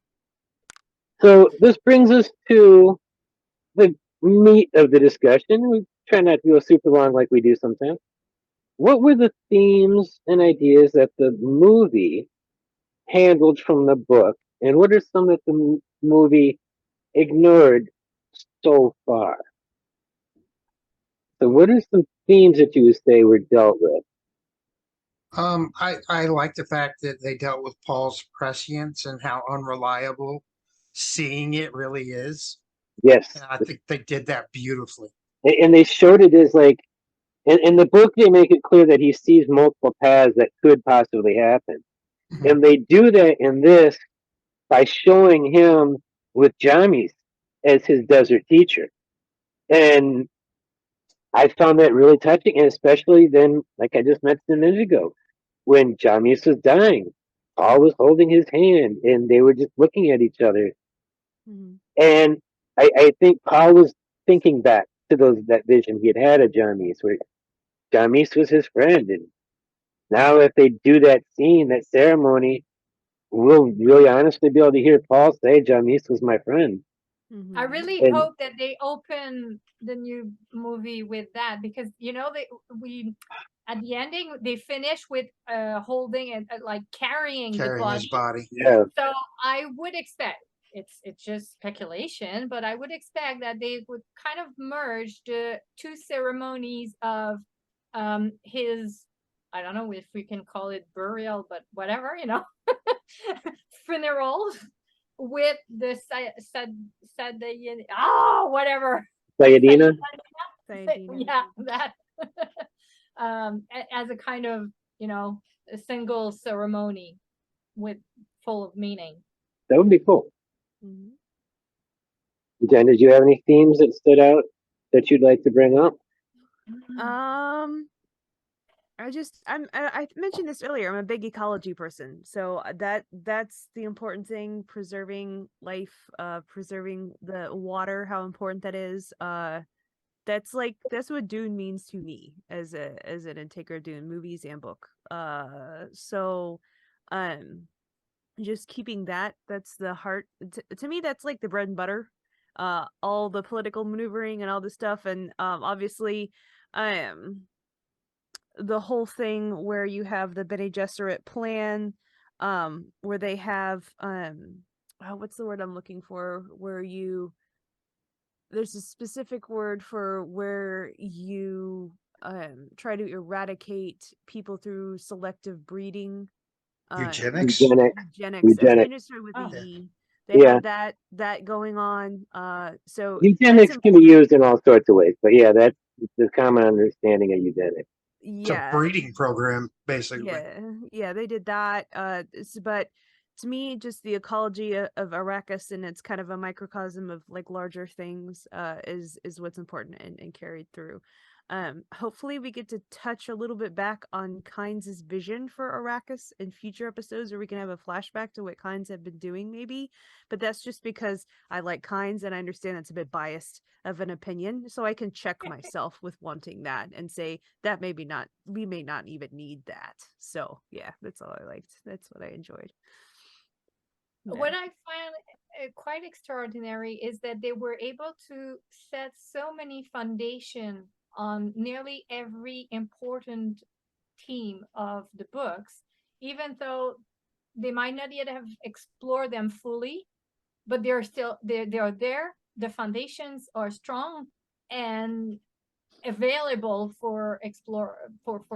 So this brings us to meat of the discussion. We try not to go super long like we do sometimes. What were the themes and ideas that the movie handled from the book, and what are some that the movie ignored so far? So, what are some themes that you would say were dealt with? I like the fact that they dealt with Paul's prescience and how unreliable seeing it really is. Yes, And I think they did that beautifully. and they showed it as like in the book they make it clear that he sees multiple paths that could possibly happen, and they do that in this by showing him with Jamis as his desert teacher, and I found that really touching, and especially then, like I just mentioned a minute ago, when Jamis was dying, Paul was holding his hand, and they were just looking at each other. And I think Paul was thinking back to that vision he had of Jamis, where Jamis was his friend, and now if they do that scene, that ceremony, we'll really honestly be able to hear Paul say, "Jamis was my friend." I really And hope that they open the new movie with that, because we at the ending they finish with holding and like carrying the Carrying his body. body. yeah, So I would expect, it's just speculation, but I would expect that they would kind of merge the two ceremonies of his, I don't know if we can call it burial, but whatever, funeral, with the whatever. Sayadina. Yeah, that. As a kind of, a single ceremony with full of meaning. That would be cool. Jen, did you have any themes that stood out that you'd like to bring up? I mentioned this earlier. I'm a big ecology person, so that's the important thing: preserving life, preserving the water. How important that is. That's what Dune means to me as an intaker of Dune movies and book. So, just keeping that's the heart. To me, that's like the bread and butter. All the political maneuvering and all this stuff, and obviously, the whole thing where you have the Bene Gesserit plan, where they have what's the word I'm looking for? There's a specific word for where you try to eradicate people through selective breeding. Eugenics. Eugenics. I think it started with the E. They have that going on. So eugenics can be used in all sorts of ways, but yeah, that's the common understanding of eugenics. It's a breeding program, basically. Yeah, they did that. But to me, just the ecology of Arrakis, and it's kind of a microcosm of like larger things, is what's important and carried through. Hopefully we get to touch a little bit back on Kynes' vision for Arrakis in future episodes, or we can have a flashback to what Kynes have been doing maybe, but that's just because I like Kynes and I understand that's a bit biased of an opinion, so I can check myself with wanting that and say that maybe not, we may not even need that. So yeah, that's all I liked. That's what I enjoyed. What I find quite extraordinary is that they were able to set so many foundation on nearly every important theme of the books, even though they might not yet have explored them fully, but they're still they are there. The foundations are strong and available for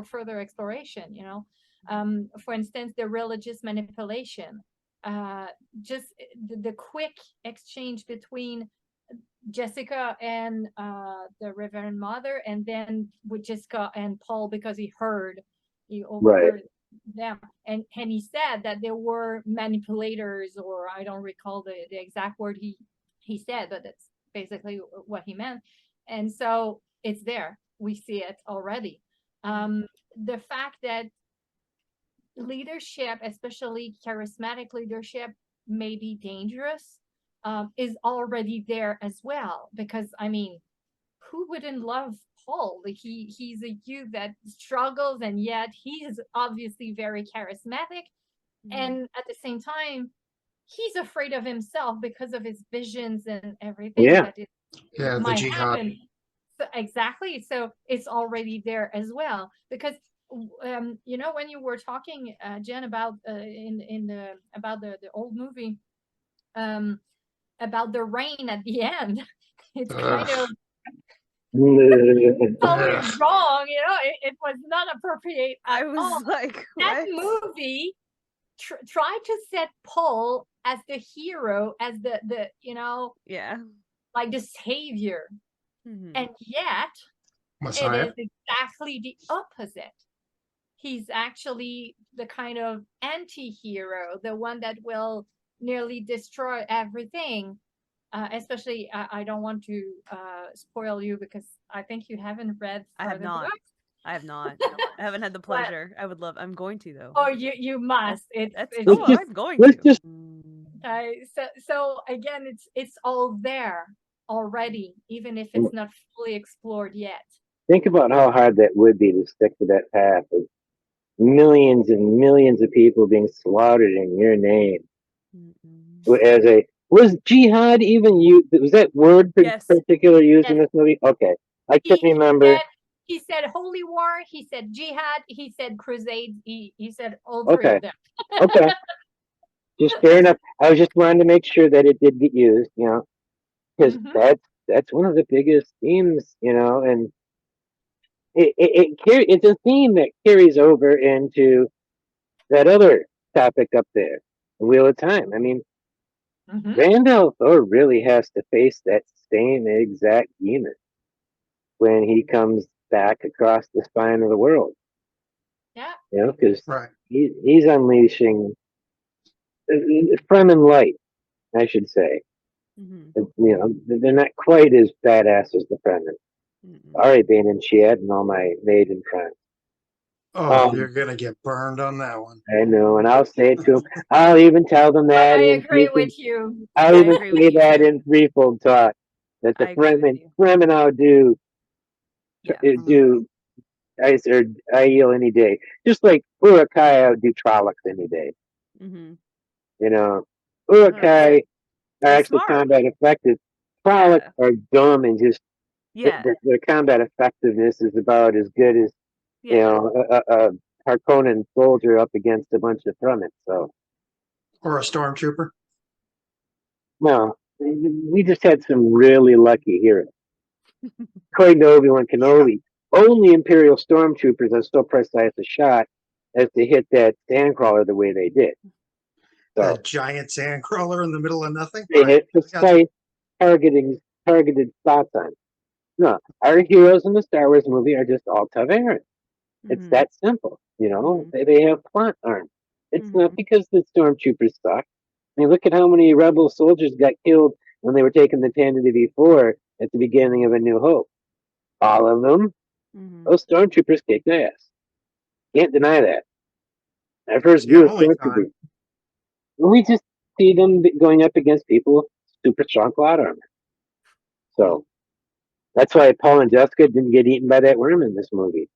further exploration. For instance, the religious manipulation, just the quick exchange between Jessica and the Reverend Mother, and then with Jessica and Paul, because he overheard them, and he said that there were manipulators, or I don't recall the exact word he said, but that's basically what he meant. And so it's there, we see it already. The fact that leadership, especially charismatic leadership, may be dangerous, is already there as well, because I mean, who wouldn't love Paul? Like he's a youth that struggles, and yet he is obviously very charismatic, and at the same time he's afraid of himself because of his visions and everything that is Yeah, the might jihad. happen. So, exactly. So it's already there as well. Because you know, when you were talking, Jen, about in the about the old movie, about the rain at the end, it's kind of totally Ugh. wrong. You know, it was not appropriate at I was all. like, That what? movie tried to set Paul as the hero, as the you know, Yeah. like the savior, Mhm. and yet it Messiah. is exactly the opposite. He's actually the kind of anti-hero, the one that will nearly destroy everything. Especially, I don't want to spoil you because I think you haven't read I have further not. books. I have not. I haven't had the But pleasure. I would love. I'm going to though. oh, you must. That's It's Let's oh, just I'm going let's to. just so again, it's all there already, even if it's not fully explored yet. think about how hard that would be to stick to that path of millions and millions of people being slaughtered in your name. As a was jihad even used? Was that word Yes. particular used Yes. in this movie? Okay, I couldn't remember. He said holy war. He said jihad. He said crusades. He said all three Okay, of them. okay, just fair enough. I was just wanting to make sure that it did get used, you know, because Mhm. that's one of the biggest themes, you know, and it's a theme that carries over into that other topic up there, the Wheel of Time. I mean, Mhm. Randall Thor really has to face that same exact demon when he comes back across the spine of the world. Yeah. You know, because Right. he's unleashing Fremen light, I should say. Mhm. You know, they're not quite as badass as the Fremen. Mhm. Sorry, Bane and Shed and all my maiden friends. Oh, you're gonna get burned on that one. I know, and I'll say it to them. I'll even tell them But that I in agree threefold. with you. I'll I even agree with say you that too. in threefold talk that the I agree with you. Fremen outdo Yeah. do ice or Aiel any day, just like Urukai outdo Trollocs any day. Mhm. You know, 100%. Urukai are They're actually smart. combat effective. Trollocs Yeah. are dumb and just Yeah. their combat effectiveness is about as good as you Yeah. know a Harkonnen soldier up against a bunch of Fremen. So Or a stormtrooper. no, we just had some really lucky heroes. According to Obi-Wan Kenobi, only Imperial stormtroopers are so precise a shot as to hit that sandcrawler the way they did. So That giant sandcrawler in the middle of nothing. they Right. hit Gotcha. precise targeted spots on. No, our heroes in the Star Wars movie are just all Taverns. It's Mhm. that simple, you know. Mhm. They have plot armor. It's not Mhm. because the stormtroopers suck. I mean, look at how many rebel soldiers got killed when they were taking the Tantive before at the beginning of A New Hope. All of them. Mhm. Those stormtroopers kicked ass. Can't deny that. Our It's first the view of only time. stormtroopers, we just see them going up against people with super strong plot armor. So that's why Paul and Jessica didn't get eaten by that worm in this movie.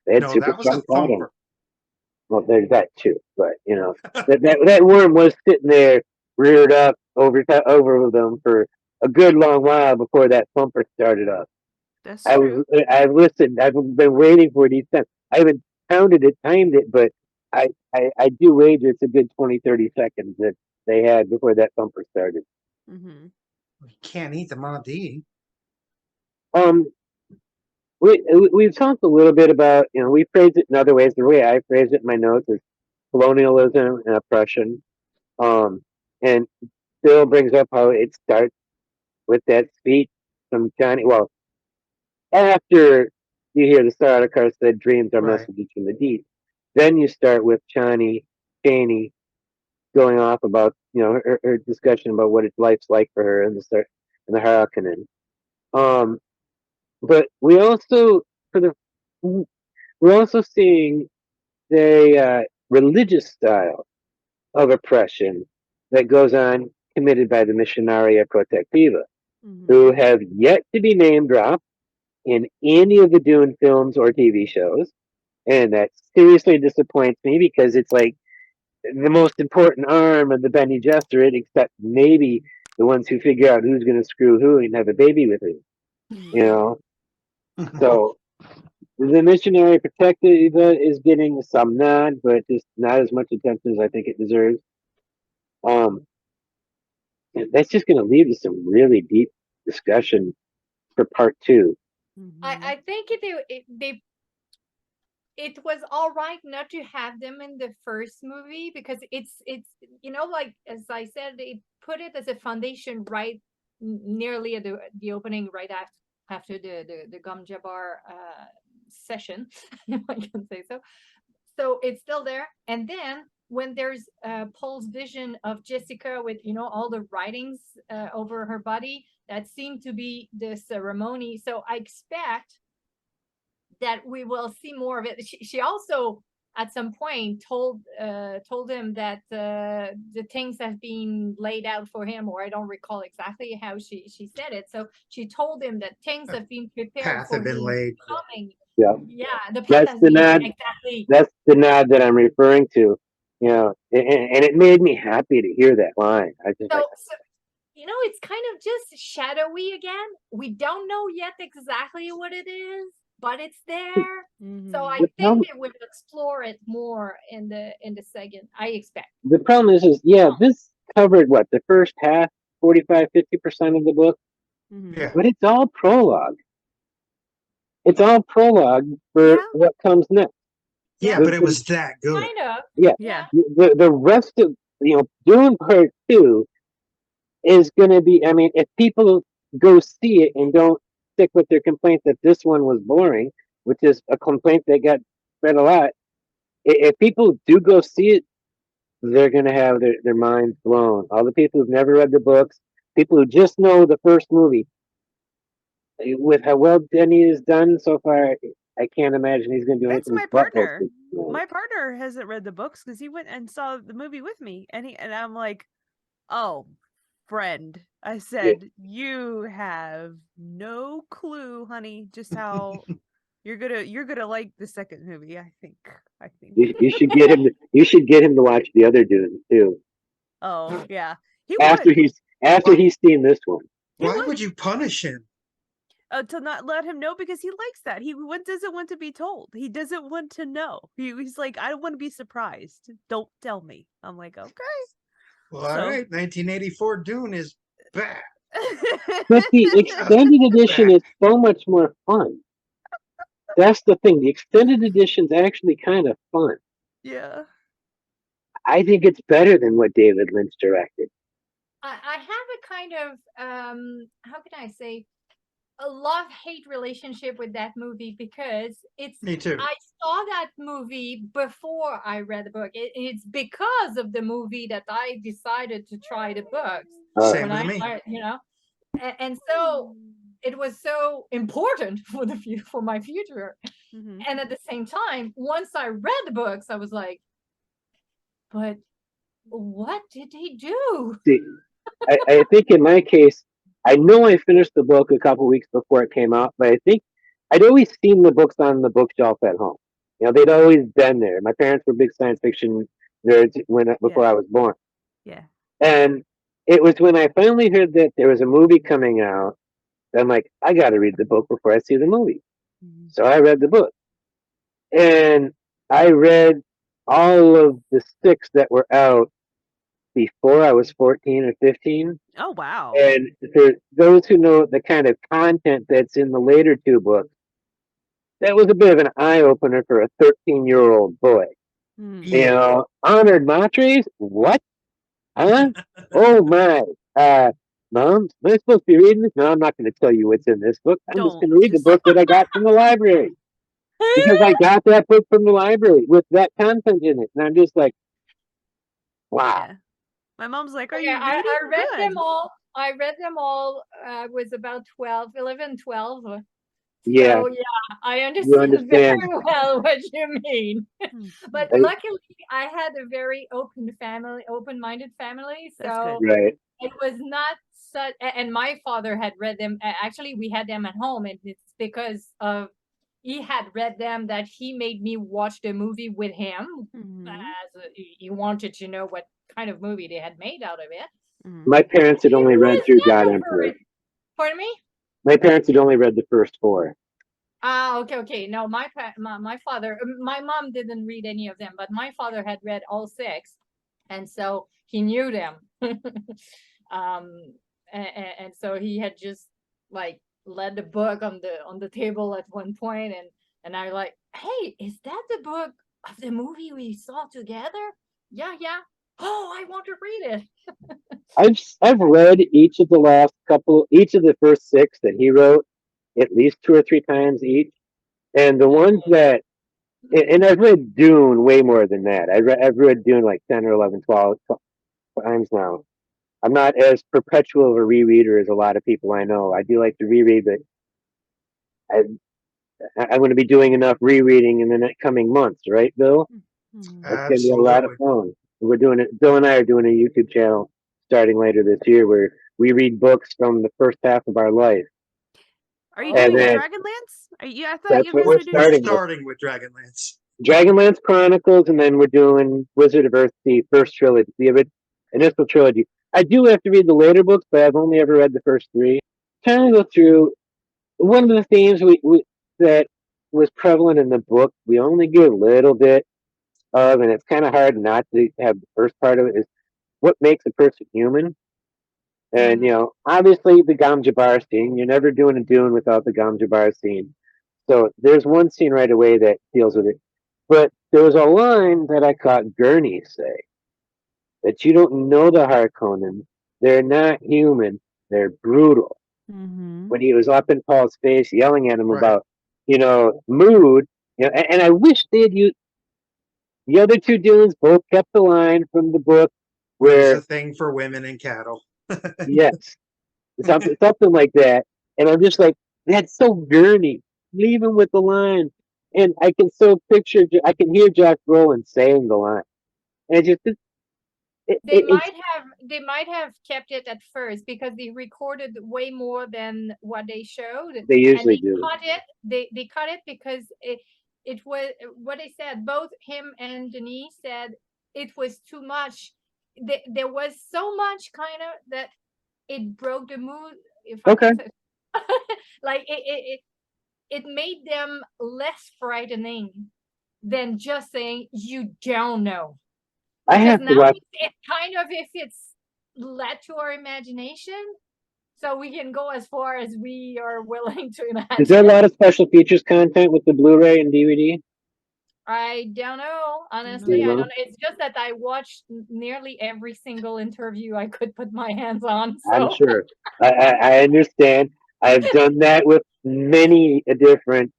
They had No, super that was a strong plot armor. thumper. Well, there's that too, but you know that worm was sitting there reared up over them for a good long while before that thumper started up. That's true. I've listened. I've been waiting for it each time. I haven't timed it, but I do wager it's a good 20, 30 seconds that they had before that thumper started. Mhm. You can't eat the Mahdi. Um, we've talked a little bit about, you know, we phrase it in other ways. The way I phrase it in my notes is colonialism and oppression. And Bill brings up how it starts with that speech from Johnny. Well, after you hear the start of course said dreams are Right. messages from the deep, then you start with Chaney going off about, you know, her discussion about what life's like for her in the Harkonnen. Um, but we also for the we're also seeing the religious style of oppression that goes on committed by the Missionaria Protectiva, who Mhm. have yet to be name dropped in any of the Dune films or TV shows. And that seriously disappoints me because it's like the most important arm of the Bene Gesserit, except maybe the ones who figure out who's going to screw who and have a baby with who. You know, so the missionary protective is getting some nod, but just not as much attention as I think it deserves. That's just going to lead to some really deep discussion for part 2. I think it was all right not to have them in the first movie, because it's like as I said, they put it as a foundation right nearly at the opening, right after the Gum Jabbar session, if I can say so. So it's still there, and then when there's Paul's vision of Jessica with all the writings over her body, that seemed to be the ceremony. So I expect that we will see more of it. She also at some point told him that the things have been laid out for him, or I don't recall exactly how she said it. So she told him that things have been prepared Path for have been him laid. coming. Yeah. The path That's has the been nod. exactly. That's the nod that I'm referring to. And it made me happy to hear that line. I just So it's kind of just shadowy again. We don't know yet exactly what it is, but it's there. So I think they will explore it more in the second, I expect. The problem is this covered what, the first half, 45-50% of the book, but it's all prologue. It's all prologue for what comes next. Yeah, but it was that good. Kind of. Yeah. The rest of Dune Part 2 is going to be. I mean, if people go see it and don't stick with their complaint that this one was boring, which is a complaint that got spread a lot, if people do go see it, they're going to have their minds blown. All the people who've never read the books, people who just know the first movie, with how well Denny has done so far, I can't imagine he's going to do anything. That's my partner. My partner hasn't read the books because he went and saw the movie with me, and I'm like, oh, friend, I said, you have no clue, honey, just how you're gonna like the second movie. I think you should get him. You should get him to watch the other Dunes too. Oh yeah, after he's seen this one. Why would you punish him? To not let him know, because he likes that. He doesn't want to be told. He doesn't want to know. He's like, I don't want to be surprised. Don't tell me. I'm like, okay. Well, all right. 1984 Dune is bad. But the extended edition is so much more fun. That's the thing. The extended edition's actually kind of fun. Yeah. I think it's better than what David Lynch directed. I have a kind of how can I say, a love-hate relationship with that movie, because me too. I saw that movie before I read the book. It's because of the movie that I decided to try the books. Same with me. And so it was so important for my future. And at the same time, once I read the books, I was like, but what did he do? See, I think in my case, I know I finished the book a couple weeks before it came out, but I think I'd always seen the books on the bookshelf at home. They'd always been there. My parents were big science fiction nerds before I was born. Yeah. And it was when I finally heard that there was a movie coming out, I'm like, I got to read the book before I see the movie. So I read the book. And I read all of the 6 that were out before I was 14 or 15. Oh, wow. And for those who know the kind of content that's in the later 2 books, that was a bit of an eye-opener for a 13-year-old boy. Honored Matres? What? Huh? Oh, my. Mom, am I supposed to be reading this? No, I'm not going to tell you what's in this book. I'm just going to read the book that I got from the library. Because I got that book from the library with that content in it. And I'm just like, wow. Yeah. My mom's like, are you reading? I read them all. I read them all. I was about 11, 12. Yeah. So, I understand very well what you mean. But luckily, I had a very open-minded family. So it was not such. And my father had read them. Actually, we had them at home, and it's because of he had read them that he made me watch the movie with him. As he wanted to know what kind of movie they had made out of it. My parents had only read through God never Emperor. Pardon me? My parents had only read the first 4. Ah, okay. No, my father, my mom didn't read any of them, but my father had read all 6, and so he knew them. And so he had just like led the book on the table at one point, and I like, hey, is that the book of the movie we saw together? Yeah. Oh, I want to read it. I've read each of the first 6 that he wrote at least 2 or 3 times each, and the ones that, and I've read Dune way more than that. I've read Dune like 10 or 11, 12 times now. I'm not as perpetual of a rereader as a lot of people I know. I do like to reread, but I'm going to be doing enough rereading in the next coming months, right, Bill? Mm-hmm. That's going to be a lot of fun. We're doing it. Bill and I are doing a YouTube channel starting later this year where we read books from the first half of our life. Are you doing then, Dragonlance? I thought that's you what guys we're were doing. Starting with Dragonlance. Dragonlance Chronicles, and then we're doing Wizard of Earth, the first trilogy, the initial trilogy. I do have to read the later books, but I've only ever read the first 3. Trying to go through one of the themes that was prevalent in the book. We only get a little bit of, and it's kind of hard not to have the first part of it, is what makes a person human. And obviously the Gom Jabbar scene. You're never doing a Dune without the Gom Jabbar scene. So there's one scene right away that deals with it. But there was a line that I caught Gurney say that you don't know the Harkonnens. They're not human. They're brutal. Mm-hmm. When he was up in Paul's face yelling at him about, mood. And I wish they had used the other 2 Dunes both kept the line from the book where There's a thing for women and cattle. yes, something like that. And I'm just like, that's so Gurney. Leave him with the line. And I can I can hear Josh Brolin saying the line. And it just, They might have kept it at first because they recorded way more than what they showed. they usually and they do. cut it. They cut it because it was what they said. Both him and Denis said it was too much. There was so much kind of that it broke the mood. If I Okay. can say, like it made them less frightening than just saying you don't know. I Because have to now watch. it's kind of if it's led to our imagination, so we can go as far as we are willing to imagine. Is there a lot of special features content with the Blu-ray and DVD? I don't know. Honestly, I don't know. It's just that I watched nearly every single interview I could put my hands on. So. I'm sure. I understand. I've done that with many different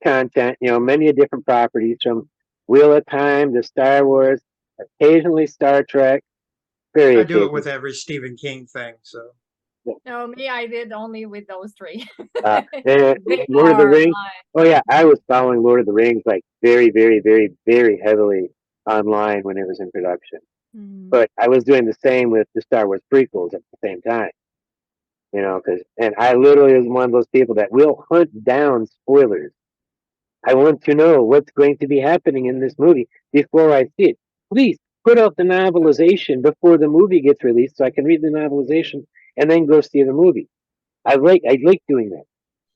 content, many different properties from Wheel of Time to Star Wars, occasionally Star Trek. I do it with every Stephen King thing. So. No, me, I did only with those 3. Lord of the Rings. Oh yeah, I was following Lord of the Rings like very, very, very, very heavily online when it was in production. Mm-hmm. But I was doing the same with the Star Wars prequels at the same time. And I literally was one of those people that will hunt down spoilers. I want to know what's going to be happening in this movie before I see it. Please put out the novelization before the movie gets released so I can read the novelization and then go see the movie. I like doing that.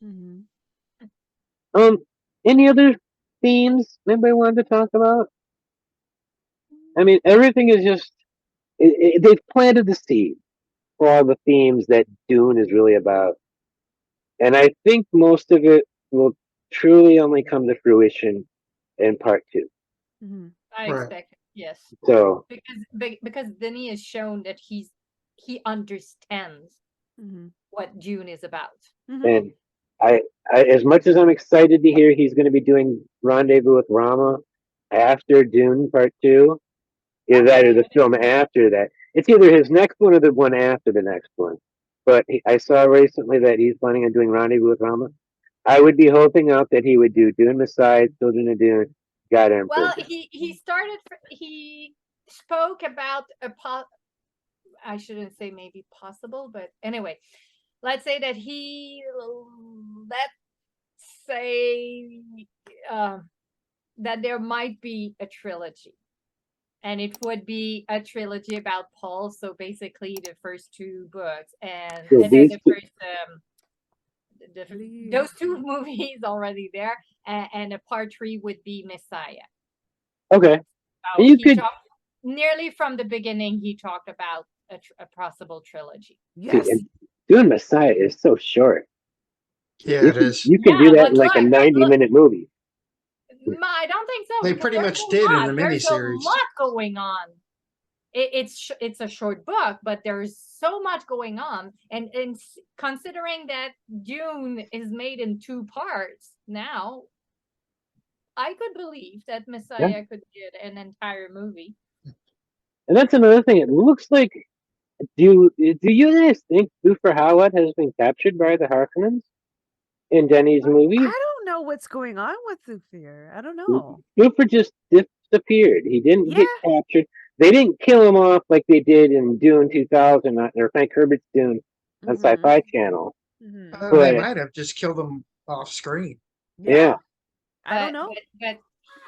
Mm-hmm. Any other themes anybody wanted to talk about? I mean, everything is just they've planted the seed for all the themes that Dune is really about, and I think most of it will truly only come to fruition in part 2. Mm-hmm. I expect it, yes. So because Denis has shown that he understands what Dune is about. And I as much as I'm excited to hear he's going to be doing Rendezvous with Rama after Dune Part 2, is either the film after that. It's either his next one or the one after the next one. But I saw recently that he's planning on doing Rendezvous with Rama. I would be hoping out that he would do Dune Messiah, Children of Dune, God Emperor. Well, he spoke about I shouldn't say maybe possible, but anyway, let's say that that there might be a trilogy. and it would be a trilogy about Paul. So basically, the first 2 books and So the these two- first those 2 movies already there, and a part 3 would be Messiah. Okay. So You he could- talked, nearly from the beginning, he talked about a possible trilogy. Yes. and Dune Messiah is so short. Yeah, You it is. You can do Yeah, that but in like a look, 90-minute movie. I don't think so. They because pretty there's much a did in lot. the There's a miniseries. lot going on. It's a short book, but there's so much going on, and considering that Dune is made in 2 parts now, I could believe that Messiah could get an entire movie. And that's another thing. It looks like do you guys think Buford Howard has been captured by the Harkonnens in Denis' movie? I don't know what's going on with Thufir. I don't know. Buford just disappeared. He didn't get captured. They didn't kill him off like they did in Dune 2000 or Frank Herbert's Dune on Sci-Fi Channel. They might have just killed him off screen. Yeah. I don't know. But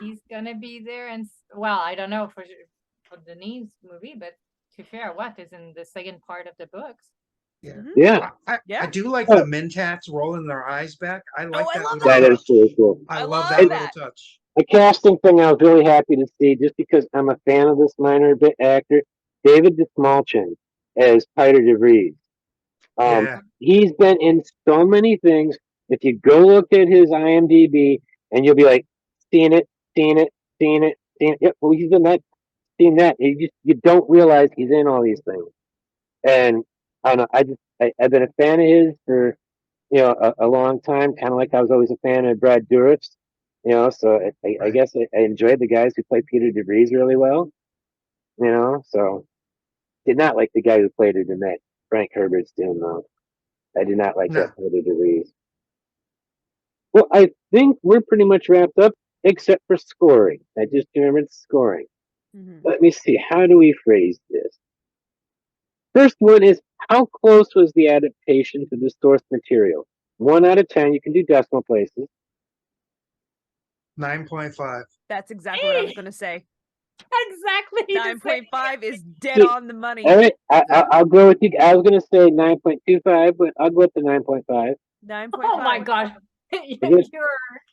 he's gonna be there, and well, I don't know for Denis' movie, but to be fair, what is in the second part of the books? Yeah. I do like the Mentats rolling their eyes back. I like that. love little That touch. is really cool. I love love that little that. touch. A casting thing I was really happy to see, just because I'm a fan of this minor bit actor, David DeSmalchin as Peter DeVries. He's been in so many things. If you go look at his IMDb, and you'll be like, seen it. Yep, well, he's in that, seen that. You don't realize he's in all these things. And I don't know. I've been a fan of his for a long time. Kind of like I was always a fan of Brad Dourif's. So I guess I enjoyed the guys who played Peter DeVries really well. So did not like the guy who played it in that Frank Herbert's Dune though. I did not like that Peter DeVries. Well, I think we're pretty much wrapped up, except for scoring. I just remembered scoring. Let me see. How do we phrase this? First one is, how close was the adaptation to the source material? 1 out of 10. You can do decimal places. 9.5. That's exactly what I was going to say. Exactly. 9.5 is dead on the money. All right, I'll go with you. I was going to say 9.25, but I'll go with the 9.5. 9.5. Oh my gosh. You're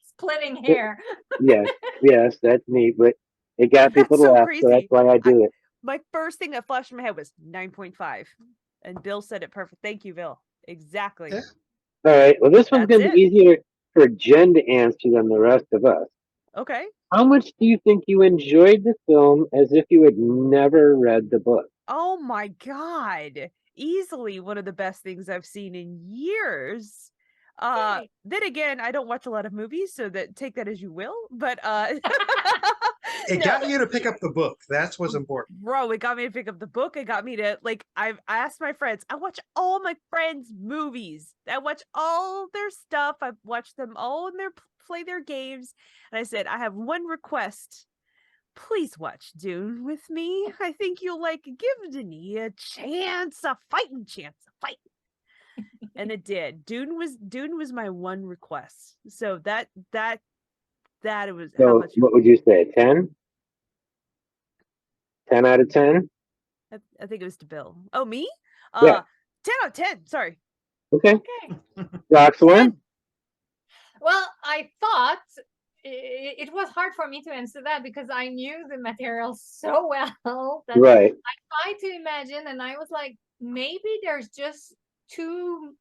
splitting hair. Yes, that's me. But it got people to laugh, so that's why I do it. My first thing that flashed in my head was 9.5. And Bill said it perfect. Thank you, Bill. Exactly. Yeah. All right. Well, this one's going to be easier for Jen to answer than the rest of us. Okay. How much do you think you enjoyed the film as if you had never read the book? Oh my God. Easily one of the best things I've seen in years. Then again, I don't watch a lot of movies, so take that as you will. But it got you to pick up the book. That's what's important. Bro, it got me to pick up the book. It got me to I asked my friends. I watch all my friends' movies. I watch all their stuff. I've watched them all in play their games. And I said, I have one request. Please watch Dune with me. I think you'll give Denis a chance, a fighting chance, a fight. And it did. Dune was my one request. So that it was. So how much what would you say? 10? 10 out of 10? I think it was to Bill. Oh, me? Yeah. 10 out of 10. Sorry. Okay. Roxanne? Well, I thought it was hard for me to answer that because I knew the material so well that right. I tried to imagine, and I was like, maybe there's just too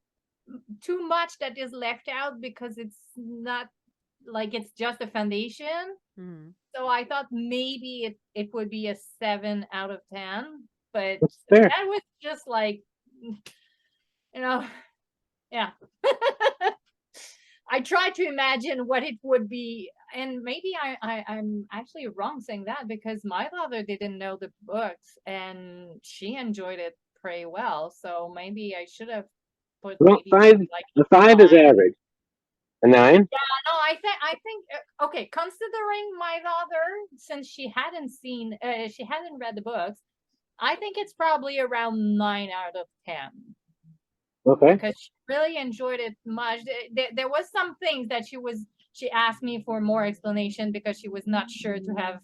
much that is left out because it's not it's just a foundation. Mm-hmm. So I thought maybe it would be a 7 out of 10, but that was just yeah. I tried to imagine what it would be, and maybe I'm actually wrong saying that because my daughter didn't know the books and she enjoyed it pretty well. So maybe I should have put. Well, 5. The 5 is average. A 9? Yeah, no, I think okay. Considering my daughter, since she hadn't read the books, I think it's probably around 9 out of 10. Okay. Because she really enjoyed it much. There was some things that she asked me for more explanation because she was not sure to have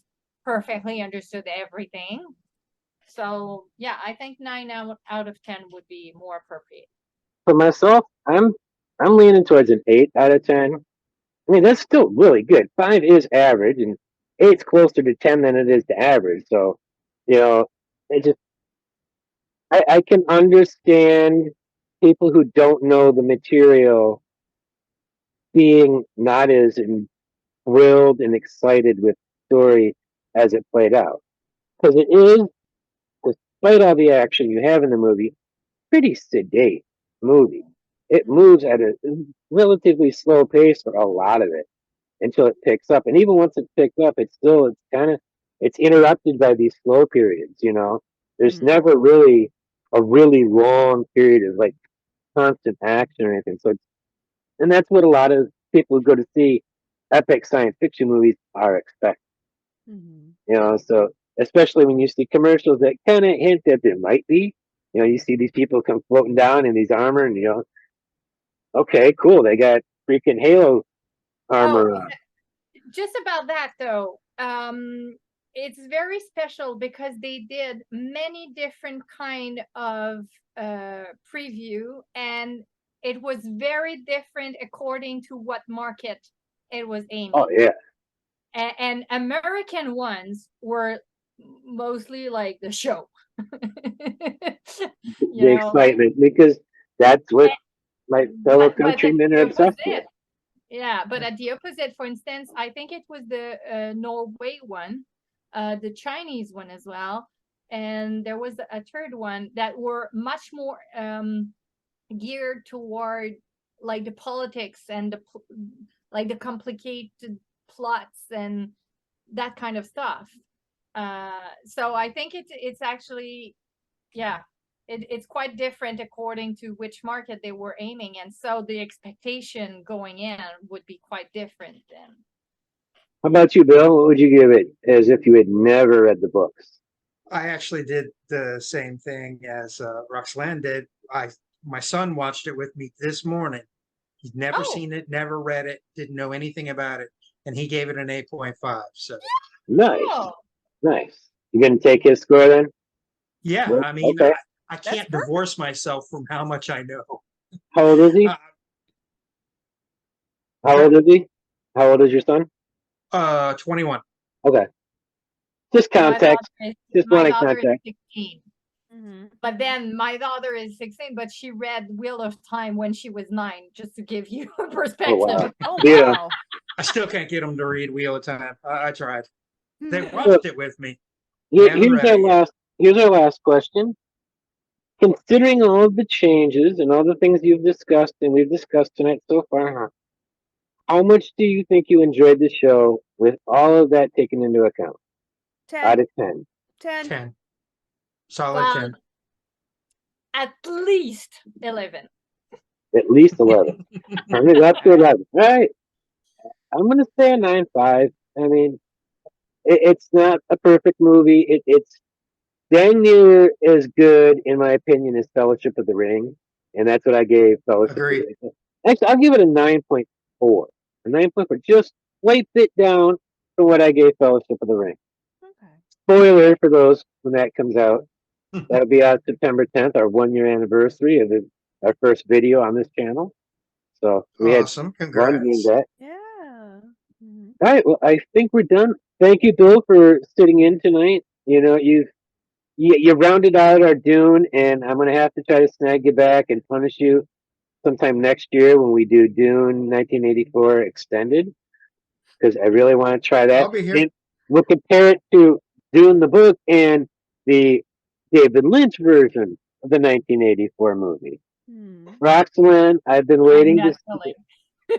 perfectly understood everything. So yeah, I think 9 out of 10 would be more appropriate. For myself, I'm leaning towards an 8 out of 10. I mean, that's still really good. 5 is average, and 8's closer to 10 than it is to average. So, you know, it just I can understand people who don't know the material being not as thrilled and excited with the story as it played out, because it is, despite all the action you have in the movie, pretty sedate movie. It moves at a relatively slow pace for a lot of it until it picks up. And even once it picks up, it's interrupted by these slow periods, you know. There's never really a really long period of like constant action or anything. So and that's what a lot of people who go to see epic science fiction movies are expecting. You know, so especially when you see commercials that kind of hint that there might be, you know, you see these people come floating down in these armor, and you know, okay, cool, they got freaking Halo armor on. Just about that though, it's very special because they did many different kind of preview, and it was very different according to what market it was aiming. Oh yeah. And American ones were mostly like the show. The excitement, because that's what my fellow countrymen are obsessed with. Yeah, but at the opposite, for instance, I think it was the Norway one, the Chinese one as well, and there was a third one that were much more geared toward like the politics and the complicated plots and that kind of stuff. So I think it's actually, yeah, it's quite different according to which market they were aiming, and so the expectation going in would be quite different then. How about you, Bill? What would you give it as if you had never read the books? I actually did the same thing as Roxanne did. My son watched it with me this morning. He's never seen it, never read it, didn't know anything about it, and he gave it an 8.5. So nice, nice. You gonna take his score then? Yeah, Well, I mean, okay. I can't divorce myself from how much I know. How old is he? How old is he? How old is your son? 21. Okay. Just context. Just wanting context. 16. But then my daughter is 16, but she read Wheel of Time when she was 9, just to give you a perspective. Oh, wow. Oh, wow. I still can't get them to read Wheel of Time. I tried. They watched it with me. Here's our last question. Considering all of the changes and all the things you've discussed and we've discussed tonight so far, how much do you think you enjoyed the show with all of that taken into account? 10. Out of 10. 10. Solid 10. At least 11. At least 11. Turn it up to 11. All right. I'm going to say a 9.5. I mean, it's not a perfect movie. It's dang near as good, in my opinion, as Fellowship of the Ring. And that's what I gave Fellowship of the Ring. Actually, I'll give it a 9.4. A 9.4. Just slight bit down from what I gave Fellowship of the Ring. Okay. Spoiler for those when that comes out. That'll be out September 10th, our 1-year anniversary of our first video on this channel. So we awesome. had Congrats. fun doing that. Yeah. All right. Well, I think we're done. Thank you, Bill, for sitting in tonight. You know, you rounded out our Dune, and I'm gonna have to try to snag you back and punish you sometime next year when we do Dune 1984 extended, because I really want to try that. I'll be here. And we'll compare it to Dune the book and the David Lynch version of the 1984 movie. Roxanne, I've been waiting to.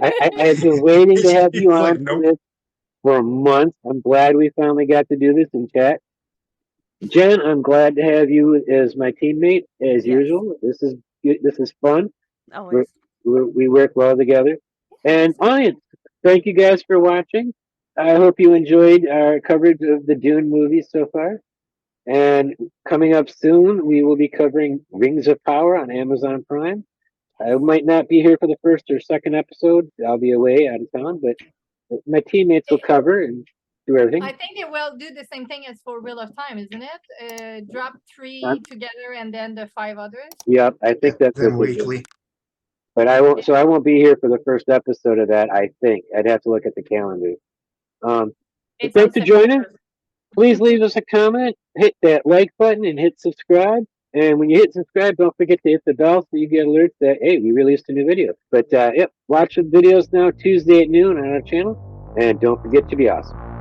I've been waiting to have you on for this for a month. I'm glad we finally got to do this in chat. Jenn, I'm glad to have you as my teammate as usual. This is fun. Always. We work well together. And audience, thank you guys for watching. I hope you enjoyed our coverage of the Dune movies so far. And coming up soon, we will be covering Rings of Power on Amazon Prime. I might not be here for the first or second episode. I'll be away out of town, but my teammates will cover, and do everything. I think it will do the same thing as for Wheel of Time, isn't it? Drop 3 together and then the 5 others. Yep, I think that's Then what they do. weekly. But I won't. So I won't be here for the first episode of that. I think I'd have to look at the calendar. It's Thanks for on joining. September. Please leave us a comment, hit that like button, and hit subscribe. And when you hit subscribe, don't forget to hit the bell so you get alerts that, hey, we released a new video. But, yep, watch the videos now Tuesday at noon on our channel. And don't forget to be awesome.